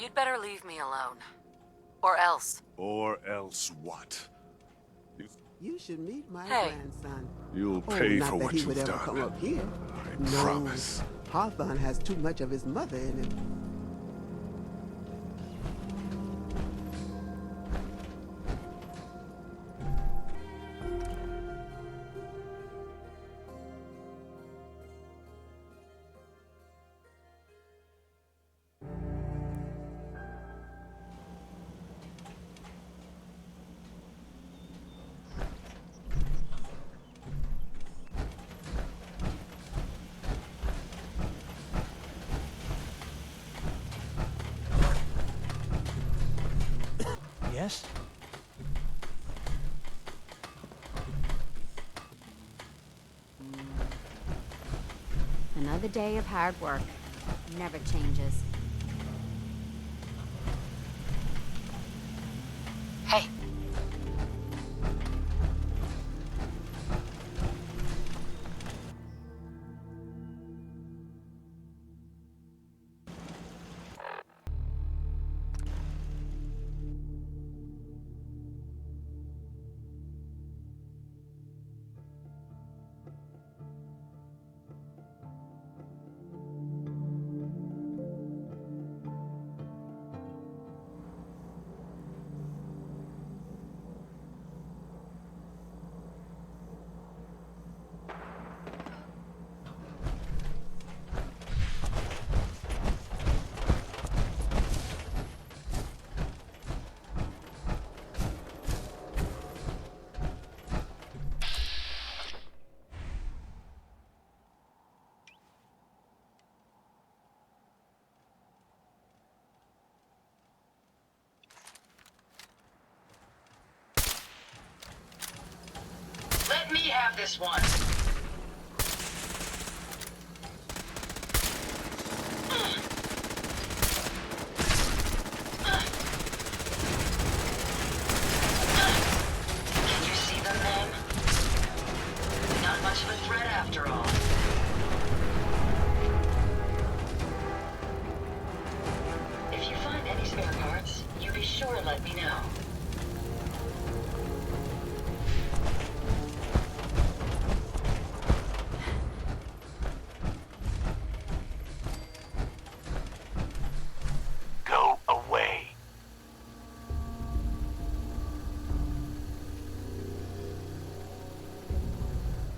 You'd better leave me alone. Or else. Or else what? You should meet my Hey. grandson. You'll Oh, pay not for that what he you've would ever done. come up here. I No, promise. Hawthorne has too much of his mother in him. Yes? Another day of hard work. Never changes. Hey. Let me have this one. Can you see them then? Not much of a threat after all. If you find any spare parts, you be sure and let me know. Go away.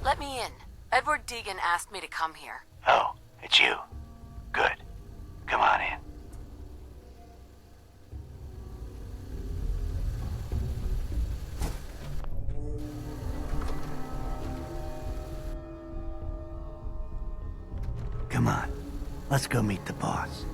Let me in. Edward Deegan asked me to come here. Oh, it's you. Good. Come on in. Come on. Let's go meet the boss.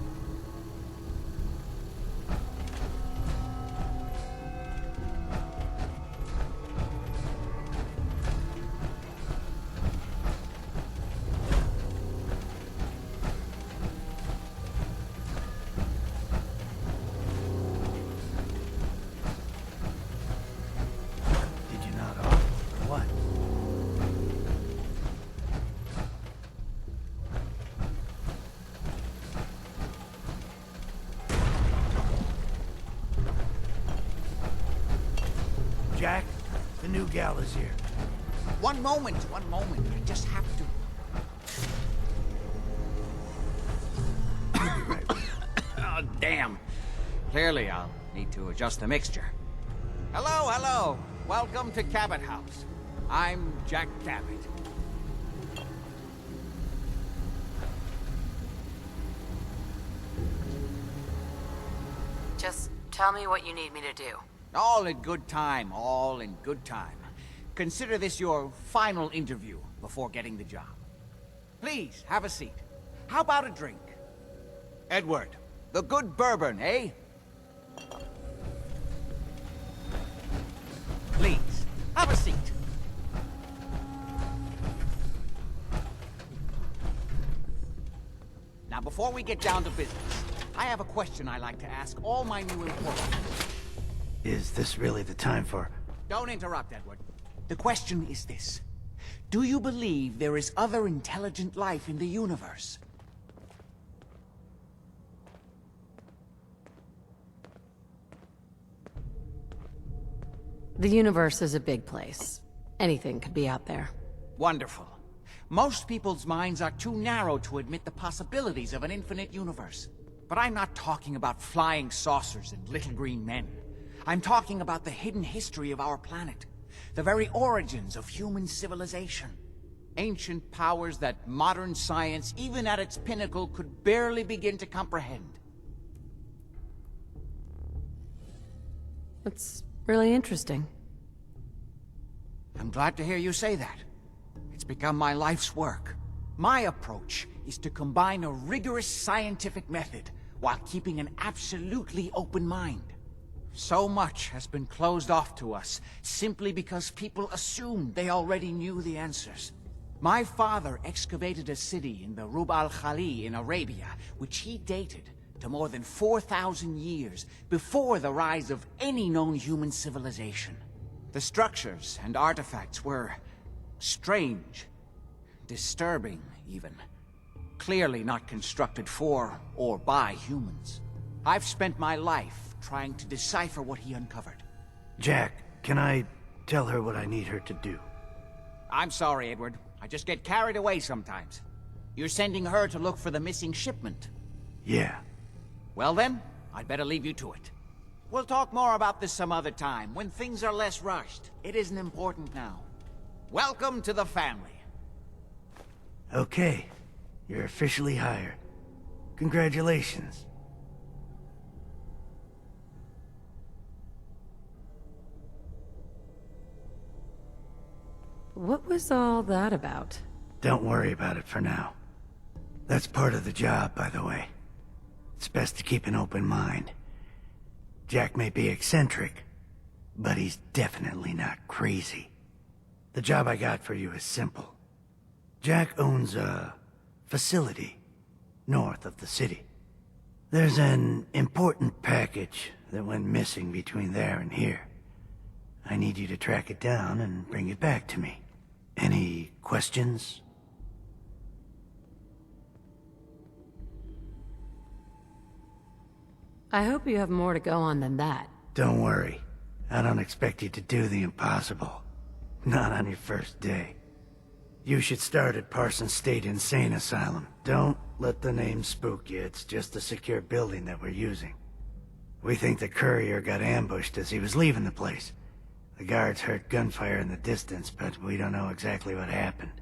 Did you not offer or what? Jack, the new gal is here. One moment, one moment. I just have to. Oh, damn. Clearly, I'll need to adjust the mixture. Hello, hello. Welcome to Cabot House. I'm Jack Cabot. Just tell me what you need me to do. All in good time, all in good time. Consider this your final interview before getting the job. Please, have a seat. How about a drink? Edward, the good bourbon, eh? Please, have a seat. Now, before we get down to business, I have a question I like to ask all my new employees. Is this really the time for... Don't interrupt, Edward. The question is this. Do you believe there is other intelligent life in the universe? The universe is a big place. Anything could be out there. Wonderful. Most people's minds are too narrow to admit the possibilities of an infinite universe. But I'm not talking about flying saucers and little green men. I'm talking about the hidden history of our planet. The very origins of human civilization. Ancient powers that modern science, even at its pinnacle, could barely begin to comprehend. That's really interesting. I'm glad to hear you say that. It's become my life's work. My approach is to combine a rigorous scientific method while keeping an absolutely open mind. So much has been closed off to us simply because people assumed they already knew the answers. My father excavated a city in the Rub al-Khali in Arabia, which he dated to more than 4,000 years before the rise of any known human civilization. The structures and artifacts were strange, disturbing even. Clearly not constructed for or by humans. I've spent my life trying to decipher what he uncovered. Jack, can I tell her what I need her to do? I'm sorry, Edward. I just get carried away sometimes. You're sending her to look for the missing shipment. Yeah. Well then, I'd better leave you to it. We'll talk more about this some other time, when things are less rushed. It isn't important now. Welcome to the family. Okay. You're officially hired. Congratulations. What was all that about? Don't worry about it for now. That's part of the job, by the way. It's best to keep an open mind. Jack may be eccentric, but he's definitely not crazy. The job I got for you is simple. Jack owns a facility north of the city. There's an important package that went missing between there and here. I need you to track it down and bring it back to me. Any questions? I hope you have more to go on than that. Don't worry. I don't expect you to do the impossible. Not on your first day. You should start at Parsons State Insane Asylum. Don't let the name spook you. It's just a secure building that we're using. We think the courier got ambushed as he was leaving the place. The guards heard gunfire in the distance, but we don't know exactly what happened.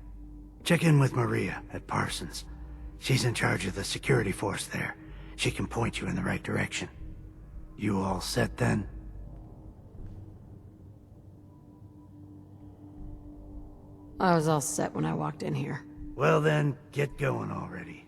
Check in with Maria at Parsons. She's in charge of the security force there. She can point you in the right direction. You all set then? I was all set when I walked in here. Well then, get going already.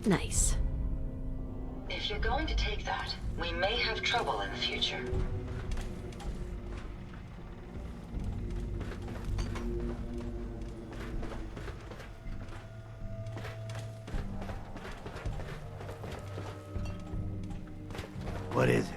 Nice. If you're going to take that, we may have trouble in the future. What is it?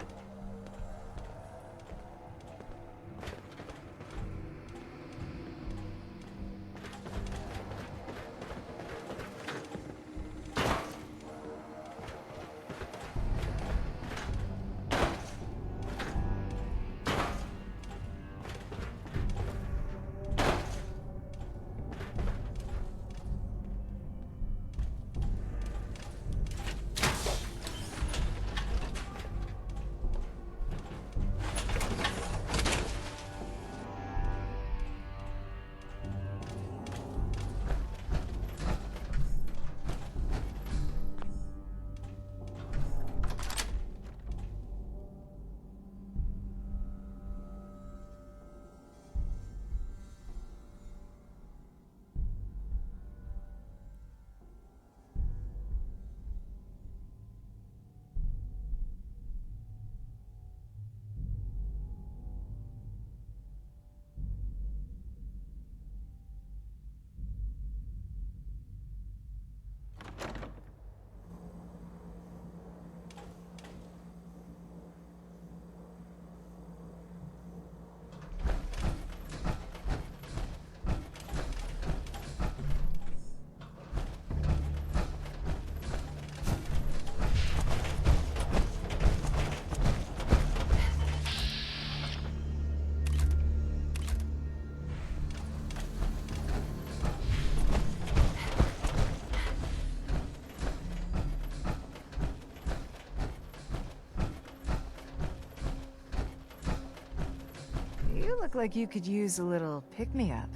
look like you could use a little pick-me-up.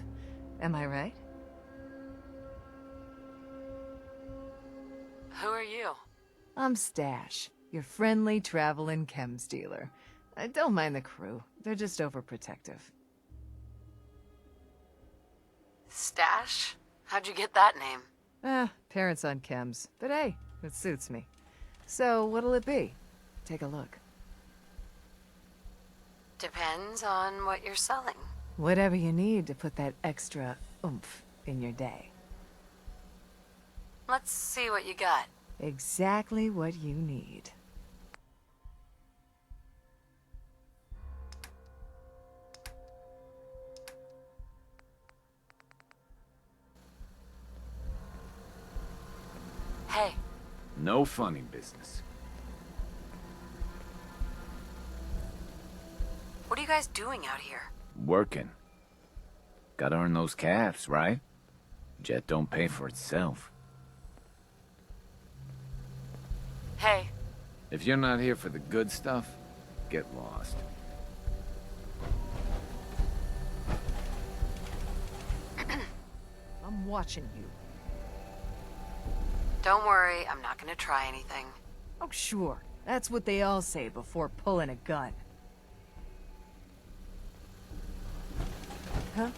Am I right? Who are you? I'm Stash, your friendly traveling chems dealer. I don't mind the crew. They're just overprotective. Stash? How'd you get that name? Parents on chems. But hey, it suits me. So, what'll it be? Take a look. Depends on what you're selling. Whatever you need to put that extra oomph in your day. Let's see what you got. Exactly what you need. Hey, No funny business. what are you guys doing out here? Working. Gotta earn those calves, right? Jet don't pay for itself. Hey, If you're not here for the good stuff, get lost. I'm watching you. don't worry, I'm not gonna try anything. Oh, sure. That's what they all say before pulling a gun. Huh?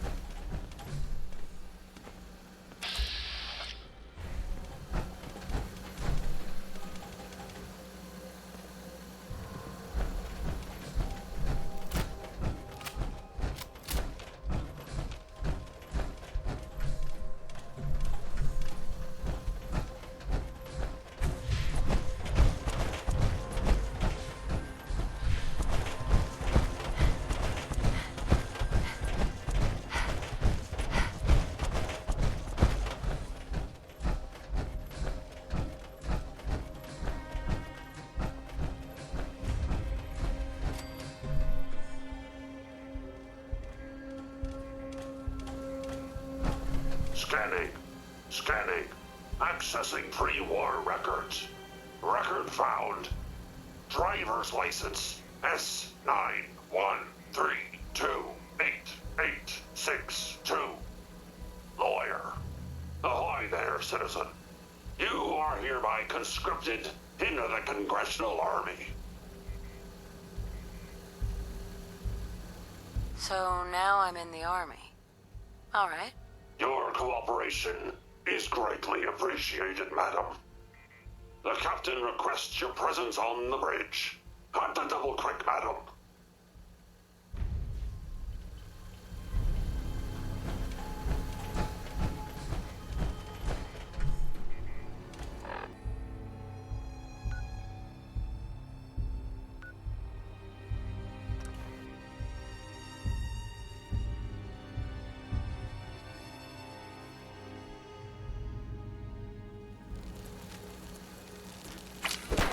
Scanning. Scanning. Accessing pre-war records. Record found. Driver's license S91328862. Lawyer. Ahoy there, citizen. You are hereby conscripted into the Congressional Army. So now I'm in the army. All right. Your cooperation is greatly appreciated, madam. The captain requests your presence on the bridge. At the double quick, madam.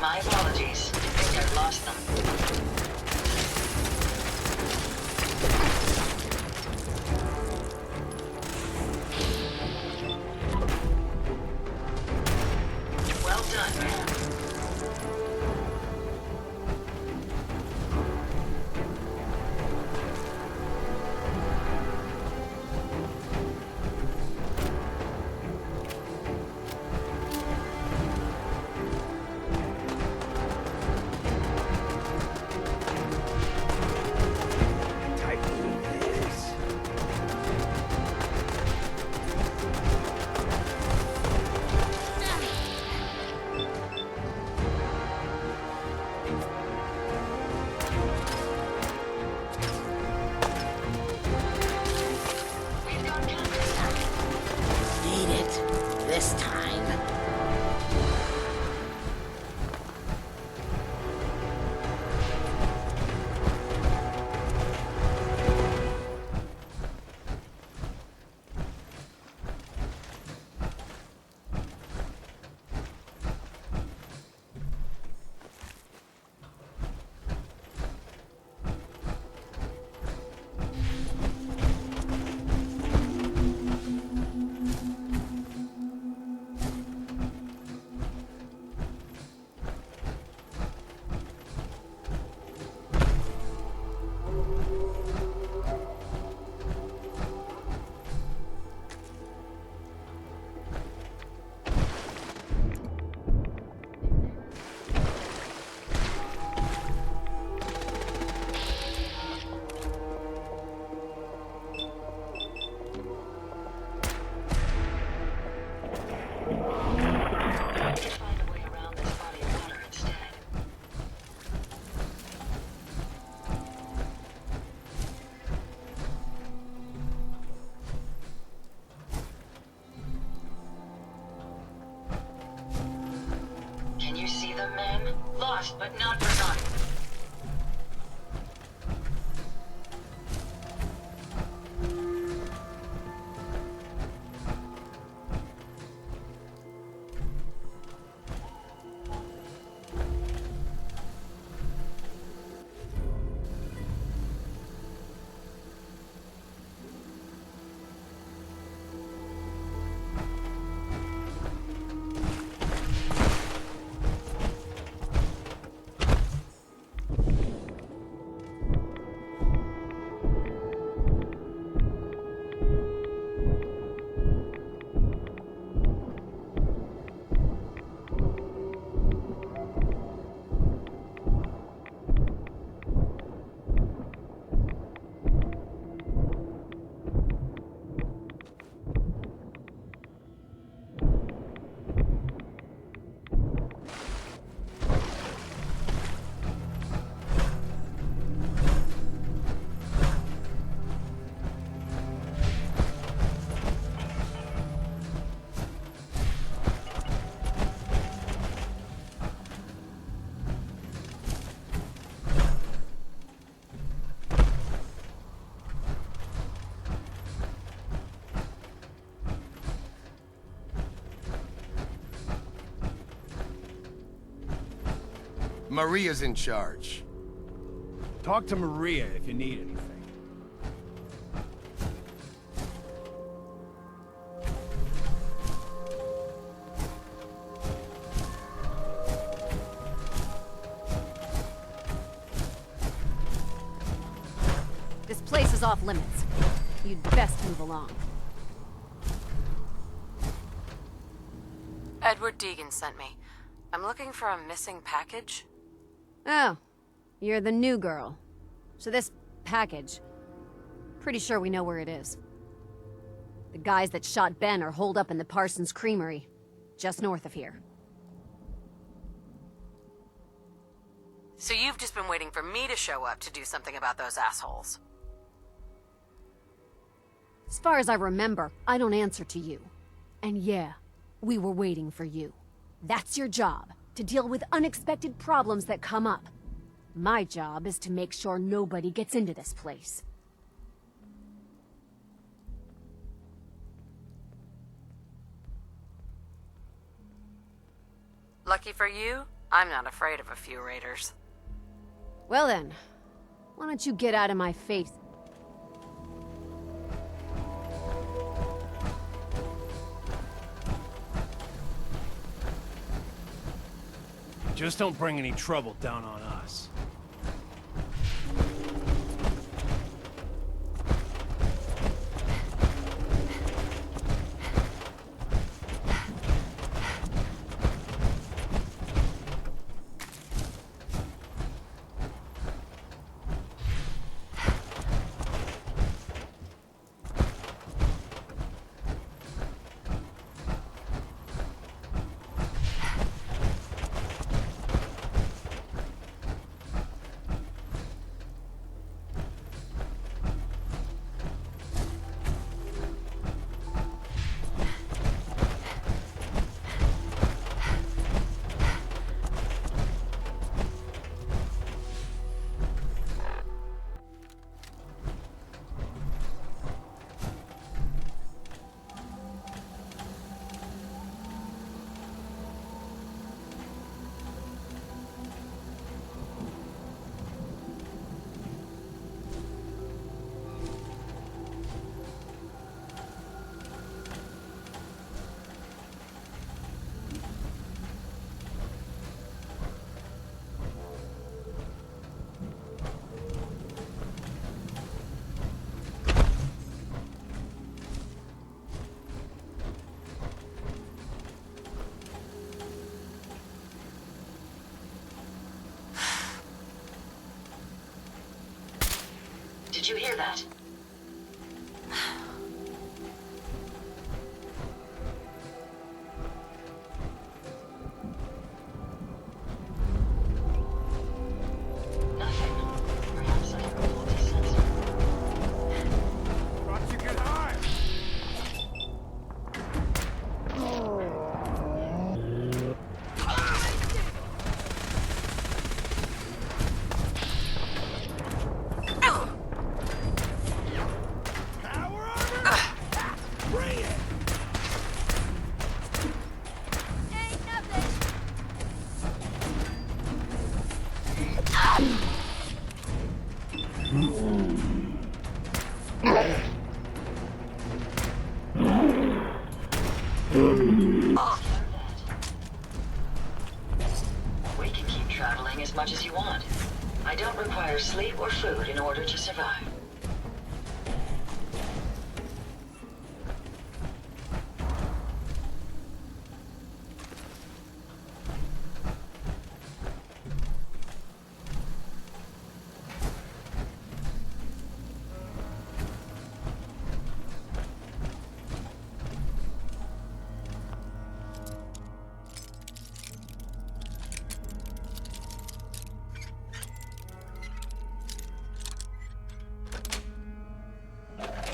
My apologies. I think I've lost them. Well done, man. Lost but not forgotten. Maria's in charge. Talk to Maria if you need anything. This place is off limits. You'd best move along. Edward Deegan sent me. I'm looking for a missing package. Oh, you're the new girl. So this package, pretty sure we know where it is. The guys that shot Ben are holed up in the Parsons Creamery, just north of here. So you've just been waiting for me to show up to do something about those assholes. As far as I remember, I don't answer to you. And yeah, we were waiting for you. That's your job, to deal with unexpected problems that come up. My job is to make sure nobody gets into this place. Lucky for you, I'm not afraid of a few raiders. Well then, why don't you get out of my face? Just don't bring any trouble down on us. Did you hear that? Nothing. Perhaps I have a faulty sensor. Thought you could hide! We can keep traveling as much as you want. I don't require sleep or food in order to survive.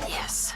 Yes.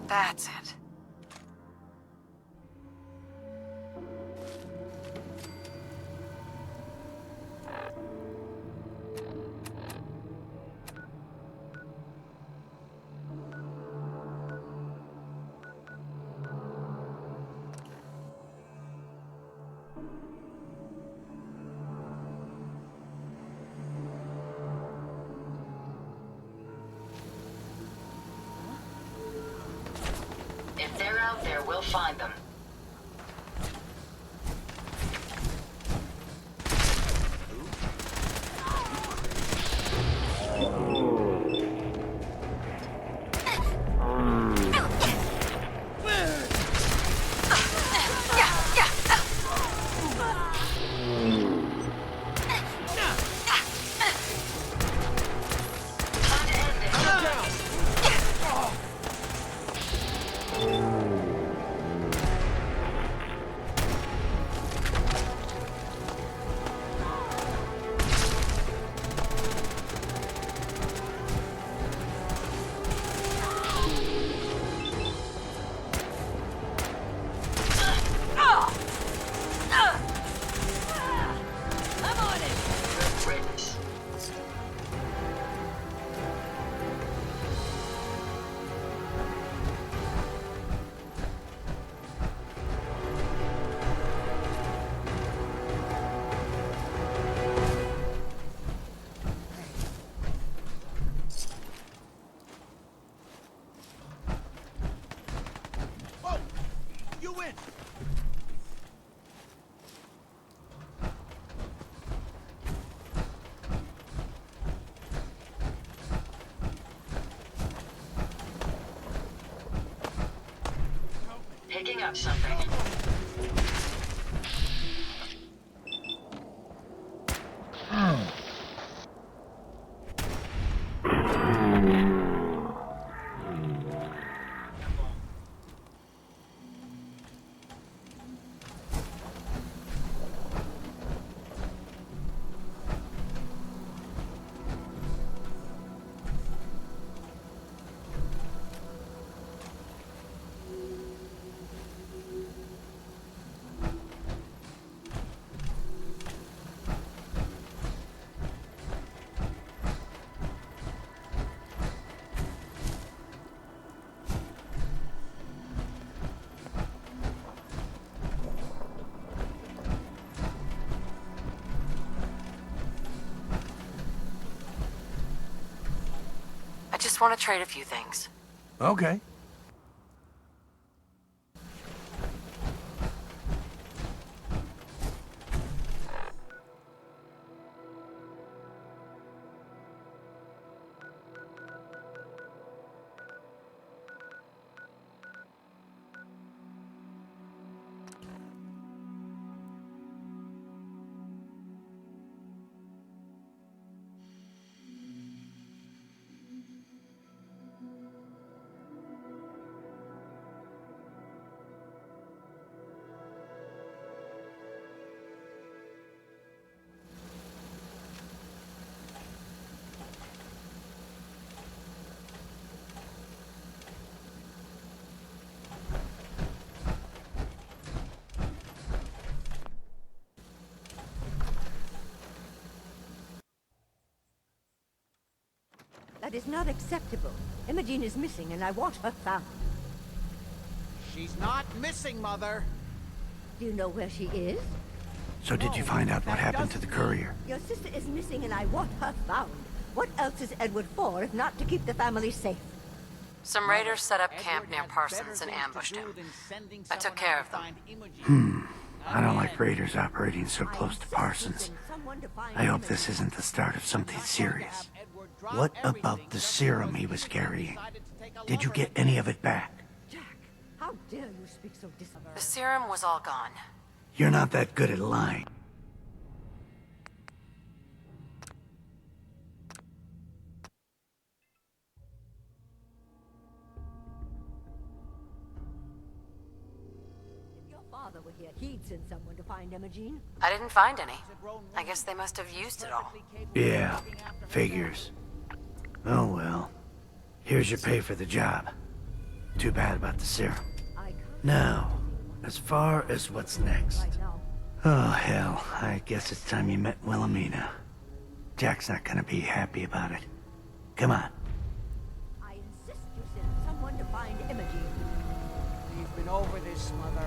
That's it. If they're out there, we'll find them. You win! Picking up something. I just want to trade a few things. Okay. That is not acceptable. Imogene is missing, and I want her found. She's not missing, Mother. Do you know where she is? So did you find out what happened to the courier? Your sister is missing, and I want her found. What else is Edward for, if not to keep the family safe? Some raiders set up camp near Parsons and ambushed him. I took care of them. I don't like raiders operating so close to Parsons. I hope this isn't the start of something serious. What about the serum he was carrying? Did you get any of it back? Jack, how dare you speak so dishonestly? The serum was all gone. You're not that good at lying. If your father were here, he'd send someone to find Imogene. I didn't find any. I guess they must have used it all. Yeah, figures. Oh well. Here's your pay for the job. Too bad about the serum. Now, as far as what's next. Oh hell, I guess it's time you met Wilhelmina. Jack's not gonna be happy about it. Come on. I insist you send someone to find Imogene. We've been over this, Mother.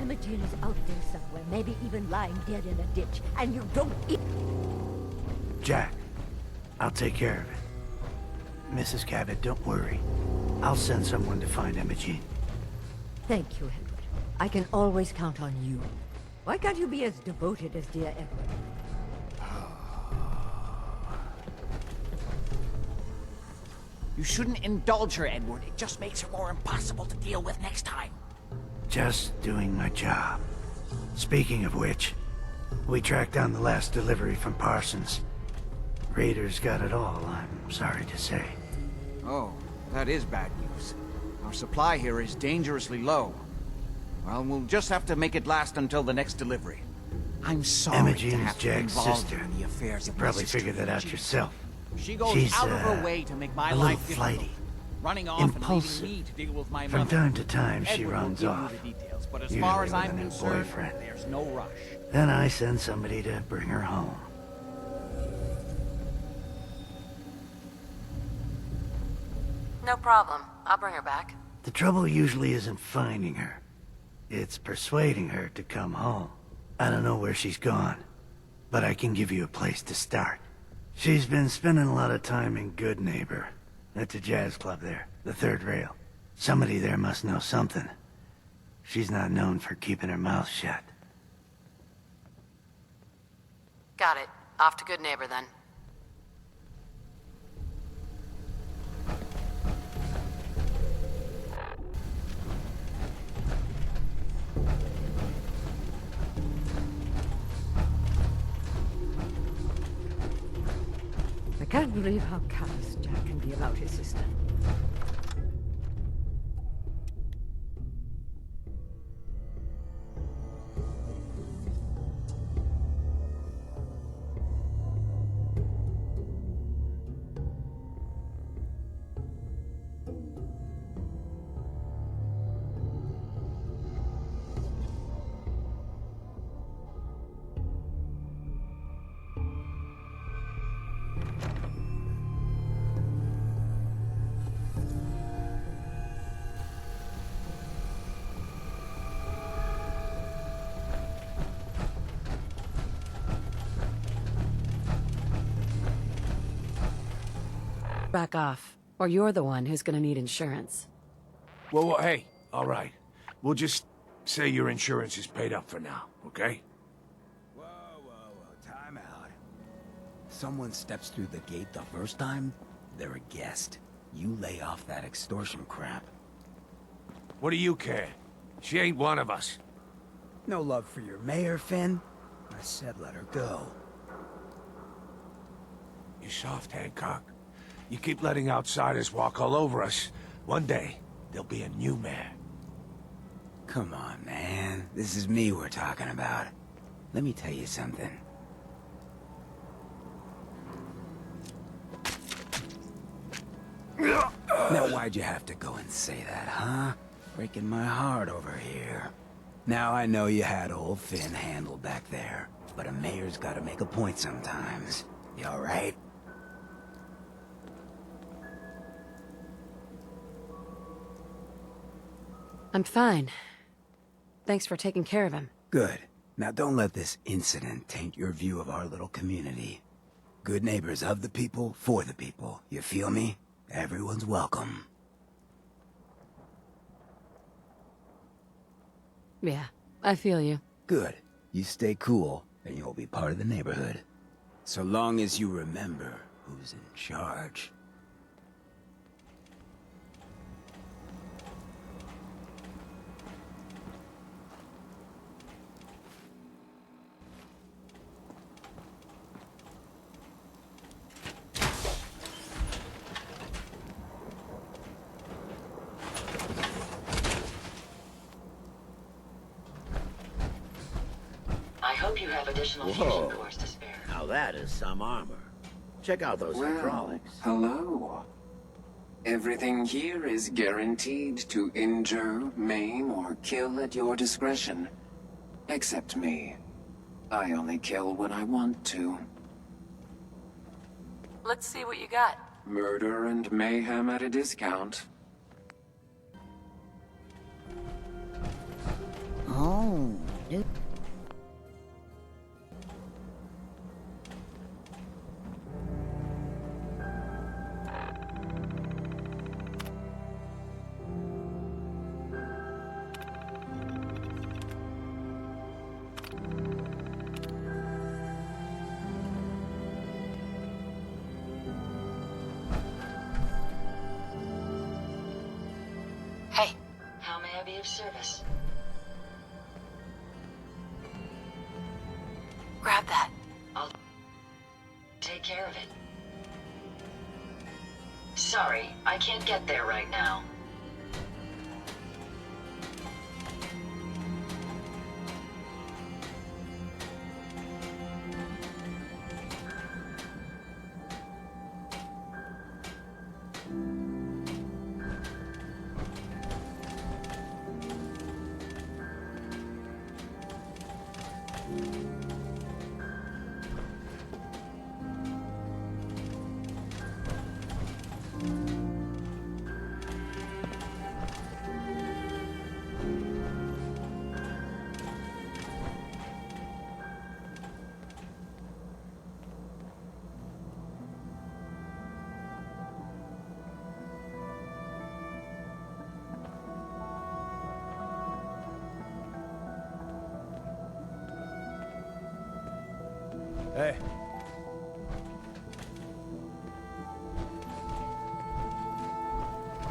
Imogene is out there somewhere, maybe even lying dead in a ditch, and you don't Jack, I'll take care of it. Mrs. Cabot, don't worry. I'll send someone to find Imogene. Thank you, Edward. I can always count on you. Why can't you be as devoted as dear Edward? You shouldn't indulge her, Edward. It just makes her more impossible to deal with next time. Just doing my job. Speaking of which, we tracked down the last delivery from Parsons. Raiders got it all, I'm sorry to say. Oh, that is bad news. Our supply here is dangerously low. Well, we'll just have to make it last until the next delivery. I'm sorry Imogene to is have to be Jack's involved sister. in the affairs You of my probably sister figured that out Imogene. yourself. She goes She's, out of her way to make my a little life difficult. flighty. Running off Impulsive. and leaving me to deal with my From mother. time to time, she Edward will runs give you off. the details, but as Usually far as with I'm a new concerned, boyfriend. there's no rush. Then I send somebody to bring her home. No problem. I'll bring her back. The trouble usually isn't finding her. It's persuading her to come home. I don't know where she's gone, but I can give you a place to start. She's been spending a lot of time in Good Neighbor. That's a jazz club there, the third rail. Somebody there must know something. She's not known for keeping her mouth shut. Got it. Off to Good Neighbor, then. I can't believe how callous Jack can be about his sister. Back off, or you're the one who's gonna need insurance. Well, hey, all right. We'll just say your insurance is paid up for now, okay? Whoa, time out. Someone steps through the gate the first time, they're a guest. You lay off that extortion crap. What do you care? She ain't one of us. No love for your mayor, Finn? I said let her go. You soft, Hancock. You keep letting outsiders walk all over us. One day, there'll be a new mayor. Come on, man. This is me we're talking about. Let me tell you something. Now why'd you have to go and say that, huh? Breaking my heart over here. Now I know you had old Finn handled back there. but a mayor's gotta make a point sometimes. You alright? I'm fine. Thanks for taking care of him. Good. Now don't let this incident taint your view of our little community. Good neighbors of the people, for the people. You feel me? Everyone's welcome. Yeah, I feel you. Good. You stay cool, and you'll be part of the neighborhood. So long as you remember who's in charge. I hope you have additional fusion cores to spare. Now that is some armor. Check out those hydraulics. Hello. Everything here is guaranteed to injure, maim, or kill at your discretion. Except me. I only kill when I want to. Let's see what you got. Murder and mayhem at a discount. Oh, Hey. How may I be of service? Grab that. I'll take care of it. Sorry, I can't get there right now. Hey.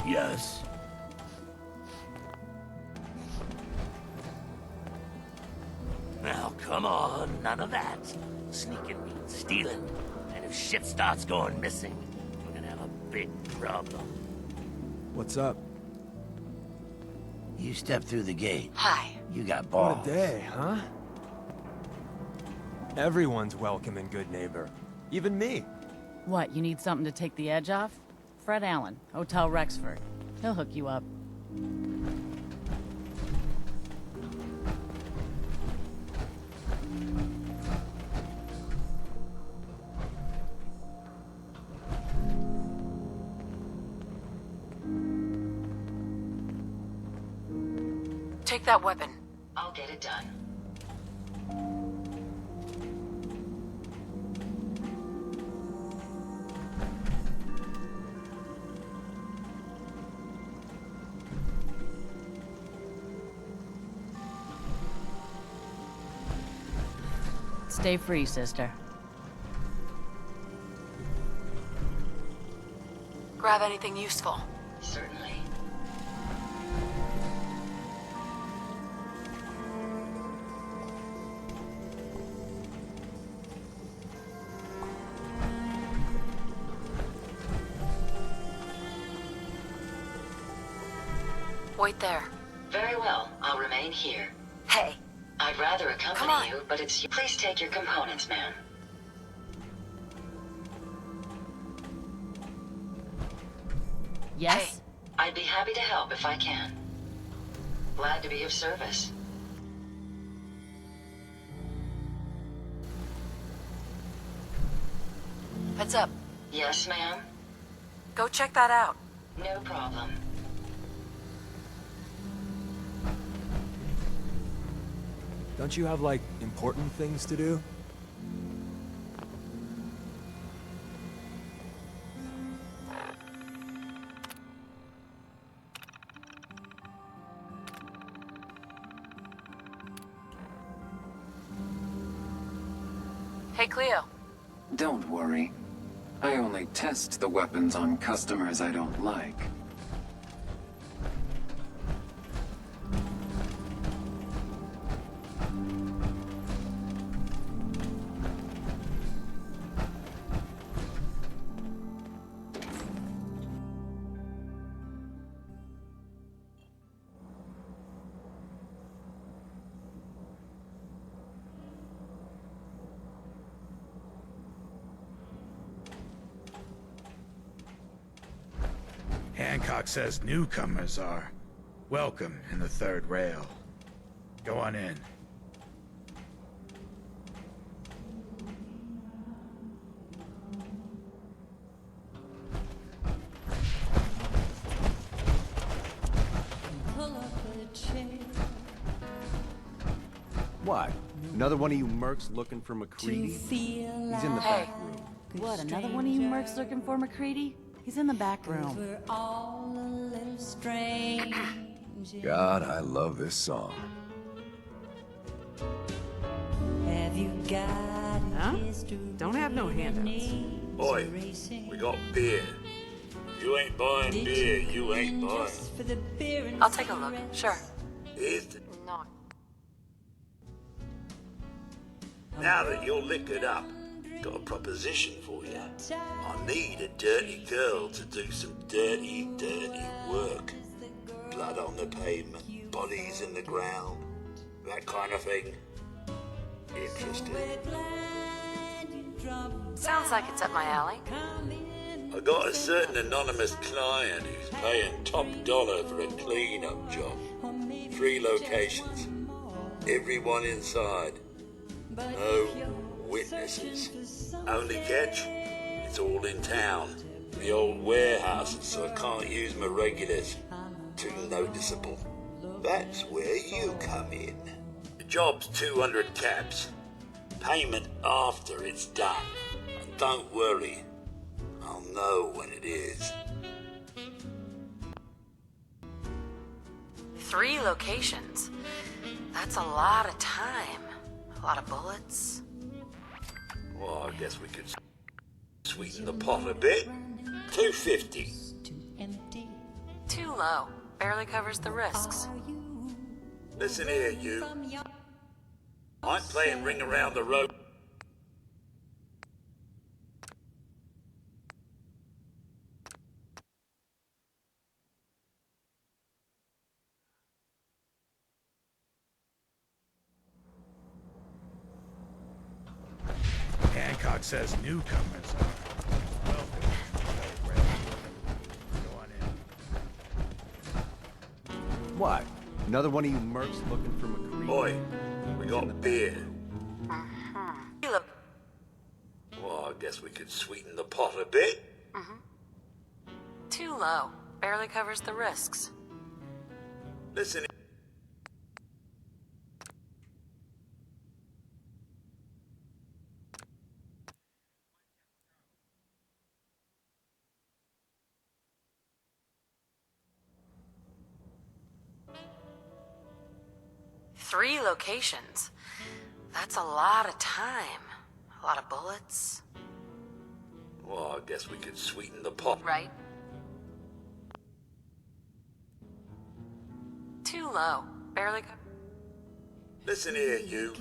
Yes. Now, come on, none of that. Sneaking means stealing. And if shit starts going missing, we're gonna have a big problem. What's up? You stepped through the gate. Hi. You got balls. What a day, huh? Everyone's welcome and good neighbor. Even me. What, you need something to take the edge off? Fred Allen, Hotel Rexford. He'll hook you up. Take that weapon. I'll get it done. Stay free, sister. Grab anything useful. Certainly. Wait there. Very well, I'll remain here. Hey. I'd rather accompany you, but it's you. Please take your components, ma'am. Yes? Hey, I'd be happy to help if I can. Glad to be of service. Heads up. Yes, ma'am? Go check that out. No problem. Don't you have, like, important things to do? Hey, Cleo. Don't worry. I only test the weapons on customers I don't like. Hancock says newcomers are welcome in the third rail. Go on in. What? Another one of you mercs looking for McCready? He's in the back room. What, another one of you mercs looking for McCready? He's in the back room. God, I love this song. Huh? Don't have no handouts. Boy, we got beer. You ain't buying beer, you ain't buying. I'll take a look. Sure. Here's the... No. Now that you're liquored up, got a proposition for you. I need a dirty girl to do some dirty, dirty work. Blood on the pavement, bodies in the ground, that kind of thing. Interested? Sounds like it's up my alley. I got a certain anonymous client who's paying top dollar for a clean-up job. 3 locations. Everyone inside. No witnesses. Only catch? It's all in town. The old warehouses, so I can't use my regulars. Too noticeable. That's where you come in. The job's 200 caps. Payment after it's done. And don't worry, I'll know when it is. 3 locations. That's a lot of time. A lot of bullets. Well, I guess we could sweeten the pot a bit. 250. Too low. Barely covers the risks. Listen here, you. I'm playing Ring Around the Road. Hancock says newcomers are welcome in the third rail. Go on in. What? Another one of you mercs looking for McCready? Boy, we got beer. Look. Well, I guess we could sweeten the pot a bit. Too low. Barely covers the risks. Listen. Three locations. That's a lot of time. A lot of bullets. Well, I guess we could sweeten the pot. Right? Too low. Barely. Listen here, you.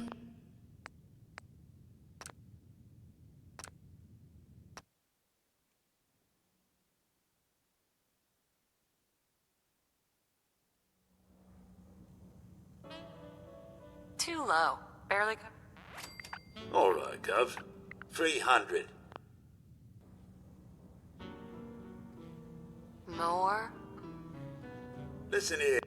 Too low. Barely. All right, Gov. 300. More? Listen here.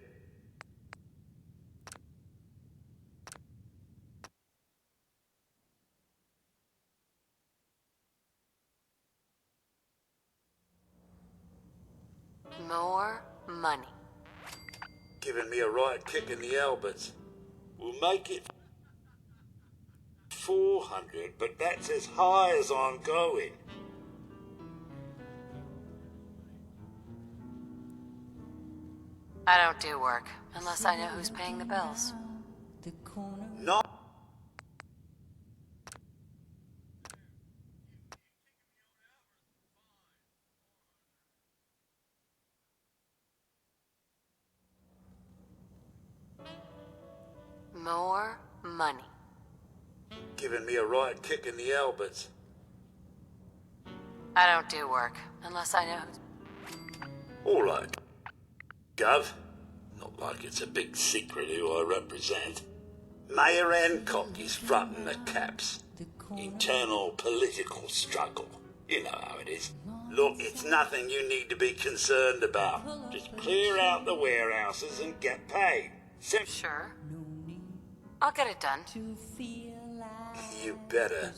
More money. Giving me a right kick in the elbows. We'll make it 400, but that's as high as I'm going. I don't do work unless I know who's paying the bills. Not More money. giving me a right kick in the elbows. I don't do work unless I know who's... All right, Gov. Not like it's a big secret who I represent. Mayor Hancock is fronting the caps. Internal political struggle. You know how it is. Look, it's nothing you need to be concerned about. Just clear out the warehouses and get paid. Sure. I'll get it done. You better.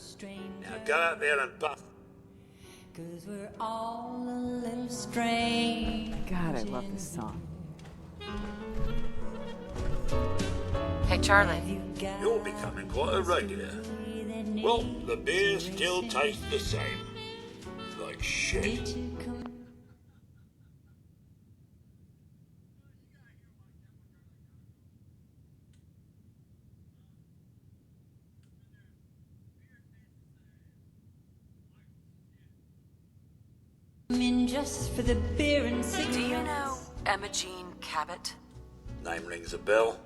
Now go out there and bust. Cause we're all a little strange. God, I love this song. Hey, Charlie. You're becoming quite a regular. Well, the beer still tastes the same. Like shit. Just for the beer and cigarettes. Do you know Emma Jean Cabot? Name rings a bell.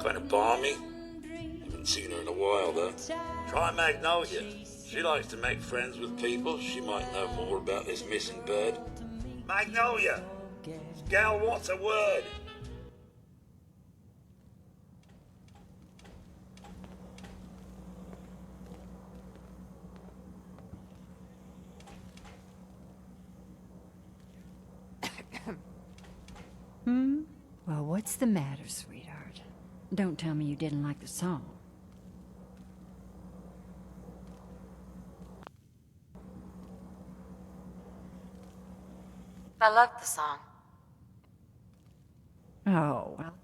Kind of balmy. Haven't seen her in a while, though. Try Magnolia. She likes to make friends with people. She might know more about this missing bird. Magnolia! Gal wants a word. Well, what's the matter, sweetheart? Don't tell me you didn't like the song. I loved the song. Oh, well.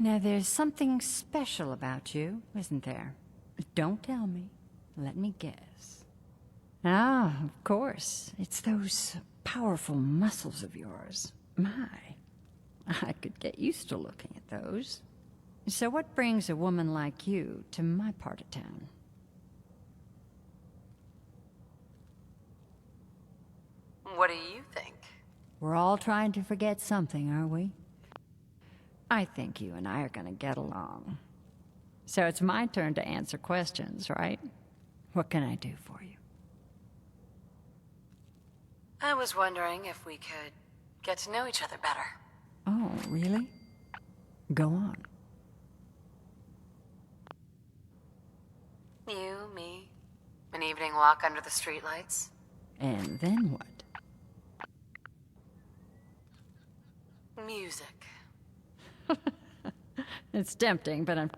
Now, there's something special about you, isn't there? Don't tell me. Let me guess. Ah, of course. It's those powerful muscles of yours. My. I could get used to looking at those. So what brings a woman like you to my part of town? What do you think? We're all trying to forget something, are we? I think you and I are gonna get along. So it's my turn to answer questions, right? What can I do for you? I was wondering if we could get to know each other better. Oh, really? Go on. You, me, an evening walk under the streetlights. And then what? Music. It's tempting, but I'm...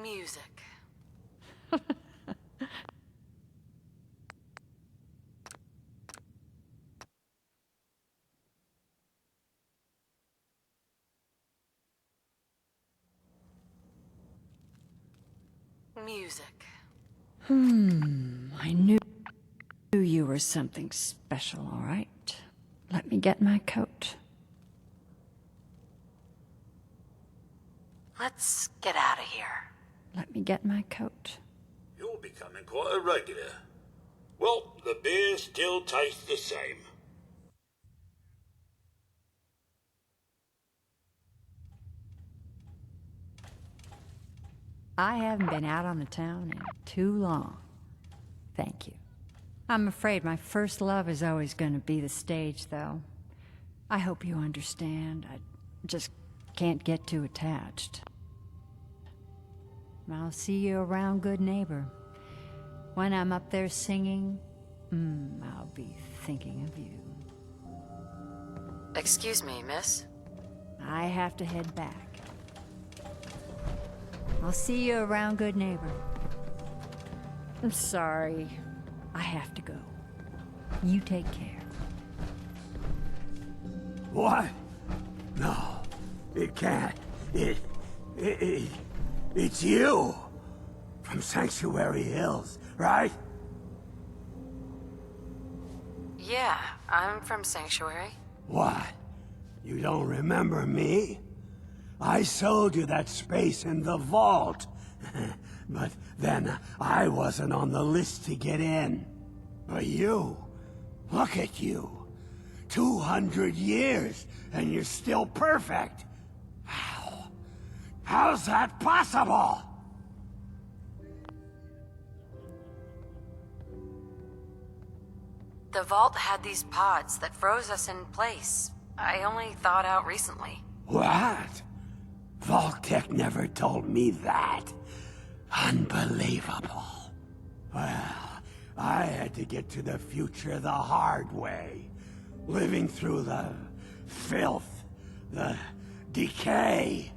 Music. Music. I knew you were something special, all right? Let me get my coat. Let's get out of here. Let me get my coat. You're becoming quite a regular. Well, the beer still tastes the same. I haven't been out on the town in too long. Thank you. I'm afraid my first love is always going to be the stage, though. I hope you understand. I just can't get too attached. I'll see you around, good neighbor. When I'm up there singing, I'll be thinking of you. Excuse me, miss. I have to head back. I'll see you around, good neighbor. I'm sorry. I have to go. You take care. What? No, it can't. It's you! From Sanctuary Hills, right? Yeah, I'm from Sanctuary. What? You don't remember me? I sold you that space in the vault. But then I wasn't on the list to get in. But you, look at you. 200 years, and you're still perfect. How? How's that possible? The vault had these pods that froze us in place. I only thawed out recently. What? Vault-Tec never told me that. Unbelievable. Well, I had to get to the future the hard way. Living through the filth, the decay,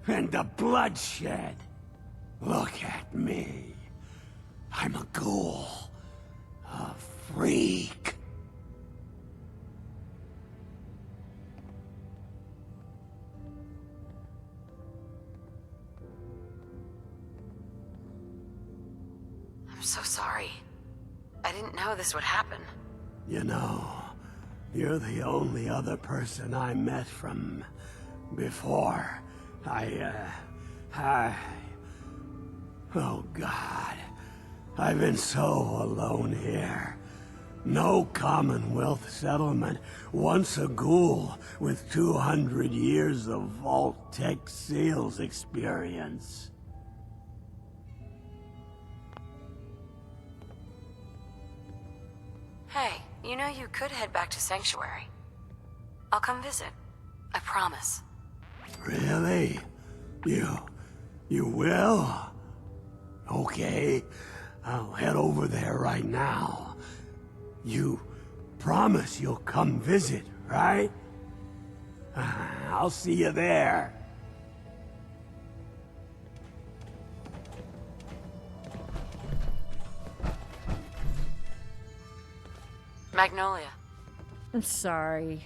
and the bloodshed. Look at me. I'm a ghoul. A freak. I'm so sorry. I didn't know this would happen. You know, you're the only other person I met from before. Oh God. I've been so alone here. No Commonwealth settlement, once a ghoul with 200 years of Vault-Tec sales experience. Hey, you know you could head back to Sanctuary. I'll come visit. I promise. Really? You will? Okay, I'll head over there right now. You promise you'll come visit, right? I'll see you there. Magnolia. I'm sorry.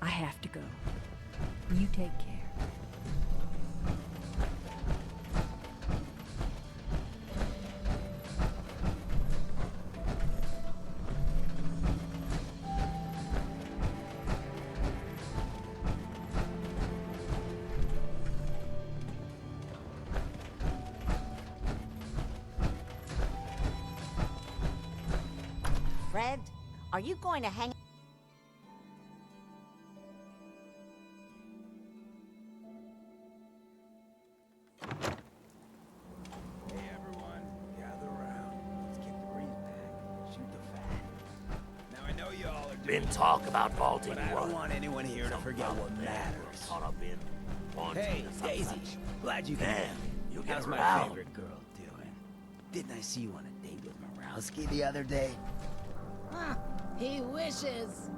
I have to go. You take care. Fred, are you going to hang... Hey everyone, gather around. Let's kick the breeze back. Shoot the fat. Now I know you all are doing... Been talk about vaulting, but I don't want anyone here to forget what matters. Hey, Daisy. Glad you came. You How's my around. favorite girl doing? Didn't I see you on a date with Morowski the other day? He wishes.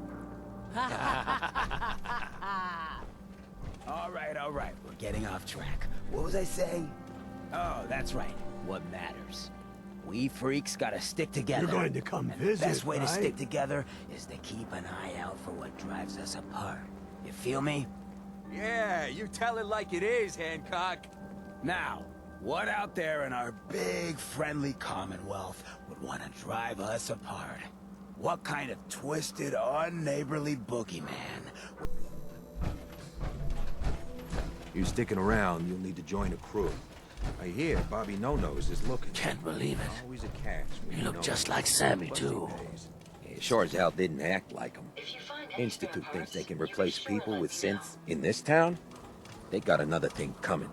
All right. We're getting off track. What was I saying? Oh, that's right. What matters. We freaks gotta stick together. You're going to come and visit, the best way right? to stick together is to keep an eye out for what drives us apart. You feel me? Yeah, you tell it like it is, Hancock. Now, what out there in our big, friendly Commonwealth would want to drive us apart? What kind of twisted, unneighborly boogeyman? You sticking around, you'll need to join a crew. I hear Bobby No-Nose is looking. Can't believe it. Always a catch. when You you look know just it. like Sammy, Plus too. he pays. Yeah, sure as hell didn't act like him. Institute thinks they can replace people with synths in this town? They got another thing coming.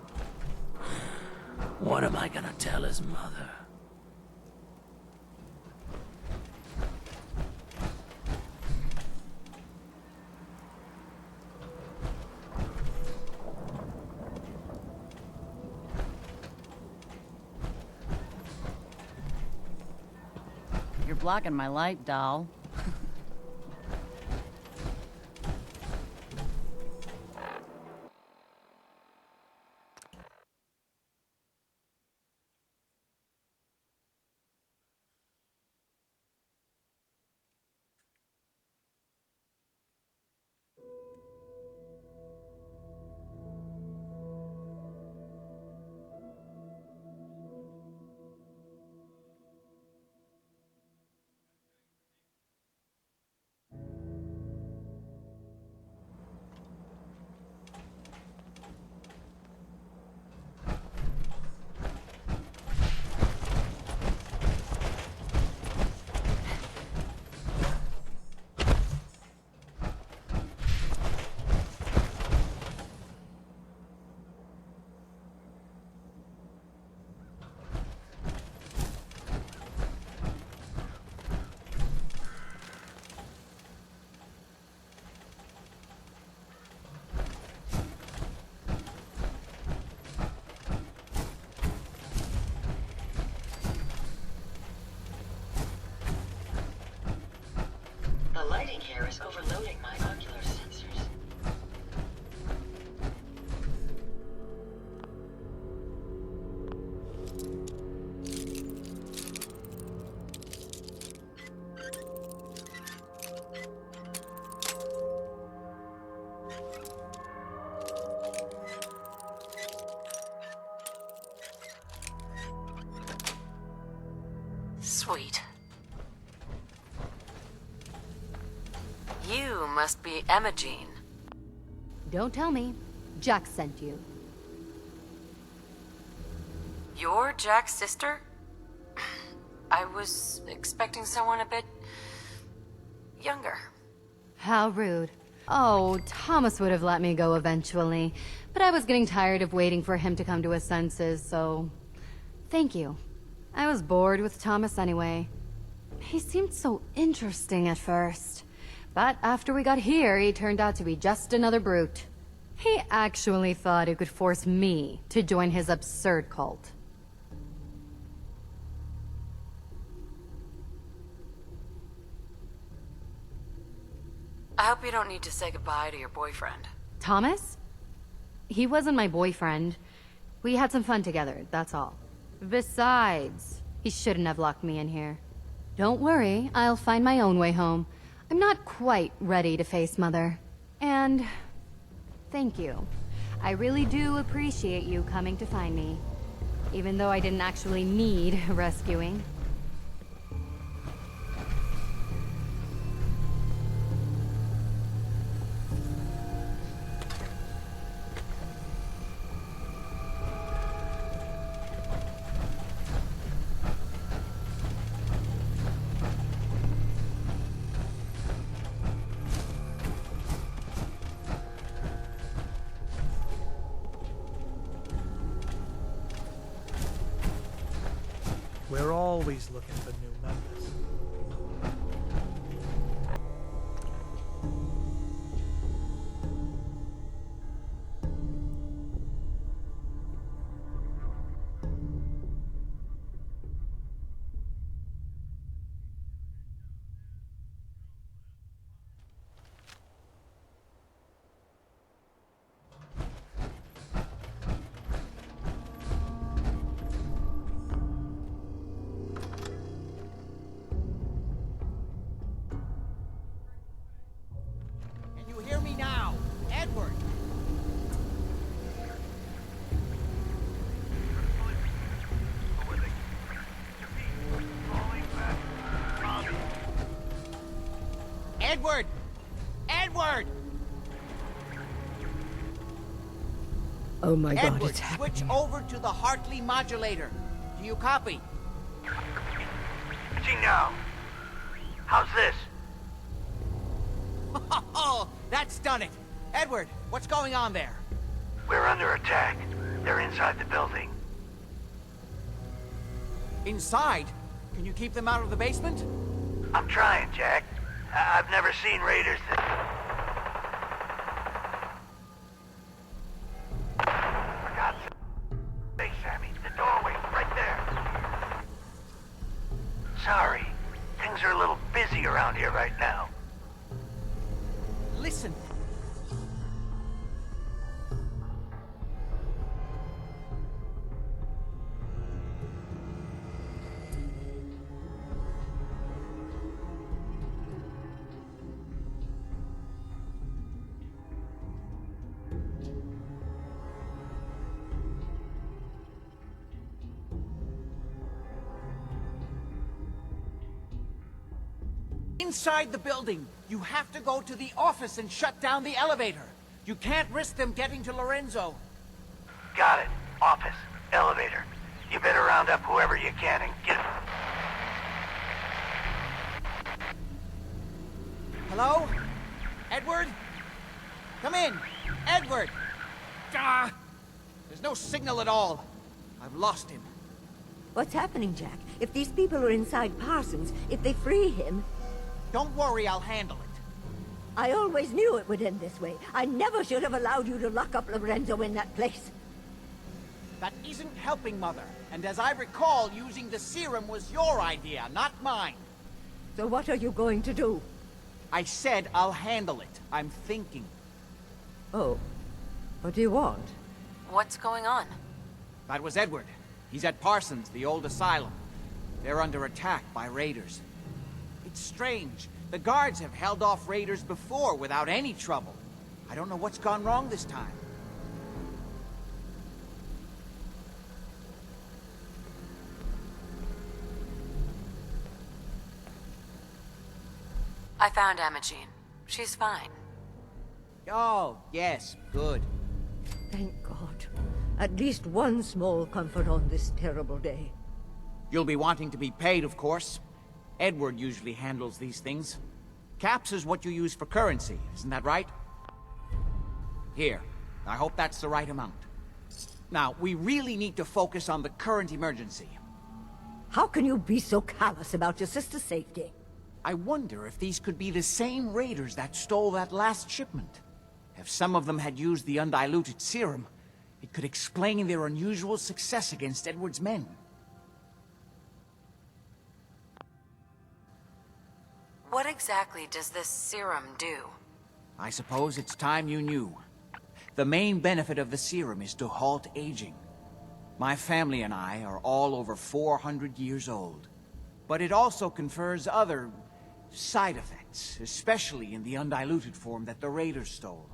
What am I gonna tell his mother? You're blocking my light, doll. hiding here is overloading my ocular sensors. Sweet. You must be Imogene. Don't tell me. Jack sent you. You're Jack's sister? I was expecting someone a bit younger. How rude. Oh, Thomas would have let me go eventually, but I was getting tired of waiting for him to come to his senses, so... Thank you. I was bored with Thomas anyway. He seemed so interesting at first. But after we got here, he turned out to be just another brute. He actually thought he could force me to join his absurd cult. I hope you don't need to say goodbye to your boyfriend. Thomas? He wasn't my boyfriend. We had some fun together, that's all. Besides, he shouldn't have locked me in here. Don't worry, I'll find my own way home. I'm not quite ready to face Mother. And... thank you. I really do appreciate you coming to find me. Even though I didn't actually need rescuing. We're always looking for new members. Hear me now, Edward! Edward! Edward! Oh my God, Edward, it's happening. switch over to the Hartley modulator. Do you copy? See now. How's this? Oh, that's done it. Edward, what's going on there? We're under attack. They're inside the building. Inside? Can you keep them out of the basement? I'm trying, Jack. I've never seen raiders that... For God's sake, Sammy, the doorway, right there. Sorry, things are a little busy around here right now. Listen. Inside the building, you have to go to the office and shut down the elevator. You can't risk them getting to Lorenzo. Got it. Office. Elevator. You better round up whoever you can and get... Hello? Edward? Come in. Edward! Ah! There's no signal at all. I've lost him. What's happening, Jack? If these people are inside Parsons, if they free him... Don't worry, I'll handle it. I always knew it would end this way. I never should have allowed you to lock up Lorenzo in that place. That isn't helping, Mother. And as I recall, using the serum was your idea, not mine. So what are you going to do? I said I'll handle it. I'm thinking. Oh. What do you want? What's going on? That was Edward. He's at Parsons, the old asylum. They're under attack by raiders. It's strange. The guards have held off raiders before without any trouble. I don't know what's gone wrong this time. I found Imogene. She's fine. Oh, yes, good. Thank God. At least one small comfort on this terrible day. You'll be wanting to be paid, of course. Edward usually handles these things. Caps is what you use for currency, isn't that right? Here. I hope that's the right amount. Now, we really need to focus on the current emergency. How can you be so callous about your sister's safety? I wonder if these could be the same raiders that stole that last shipment. If some of them had used the undiluted serum, it could explain their unusual success against Edward's men. What exactly does this serum do? I suppose it's time you knew. The main benefit of the serum is to halt aging. My family and I are all over 400 years old. But it also confers other side effects, especially in the undiluted form that the raiders stole.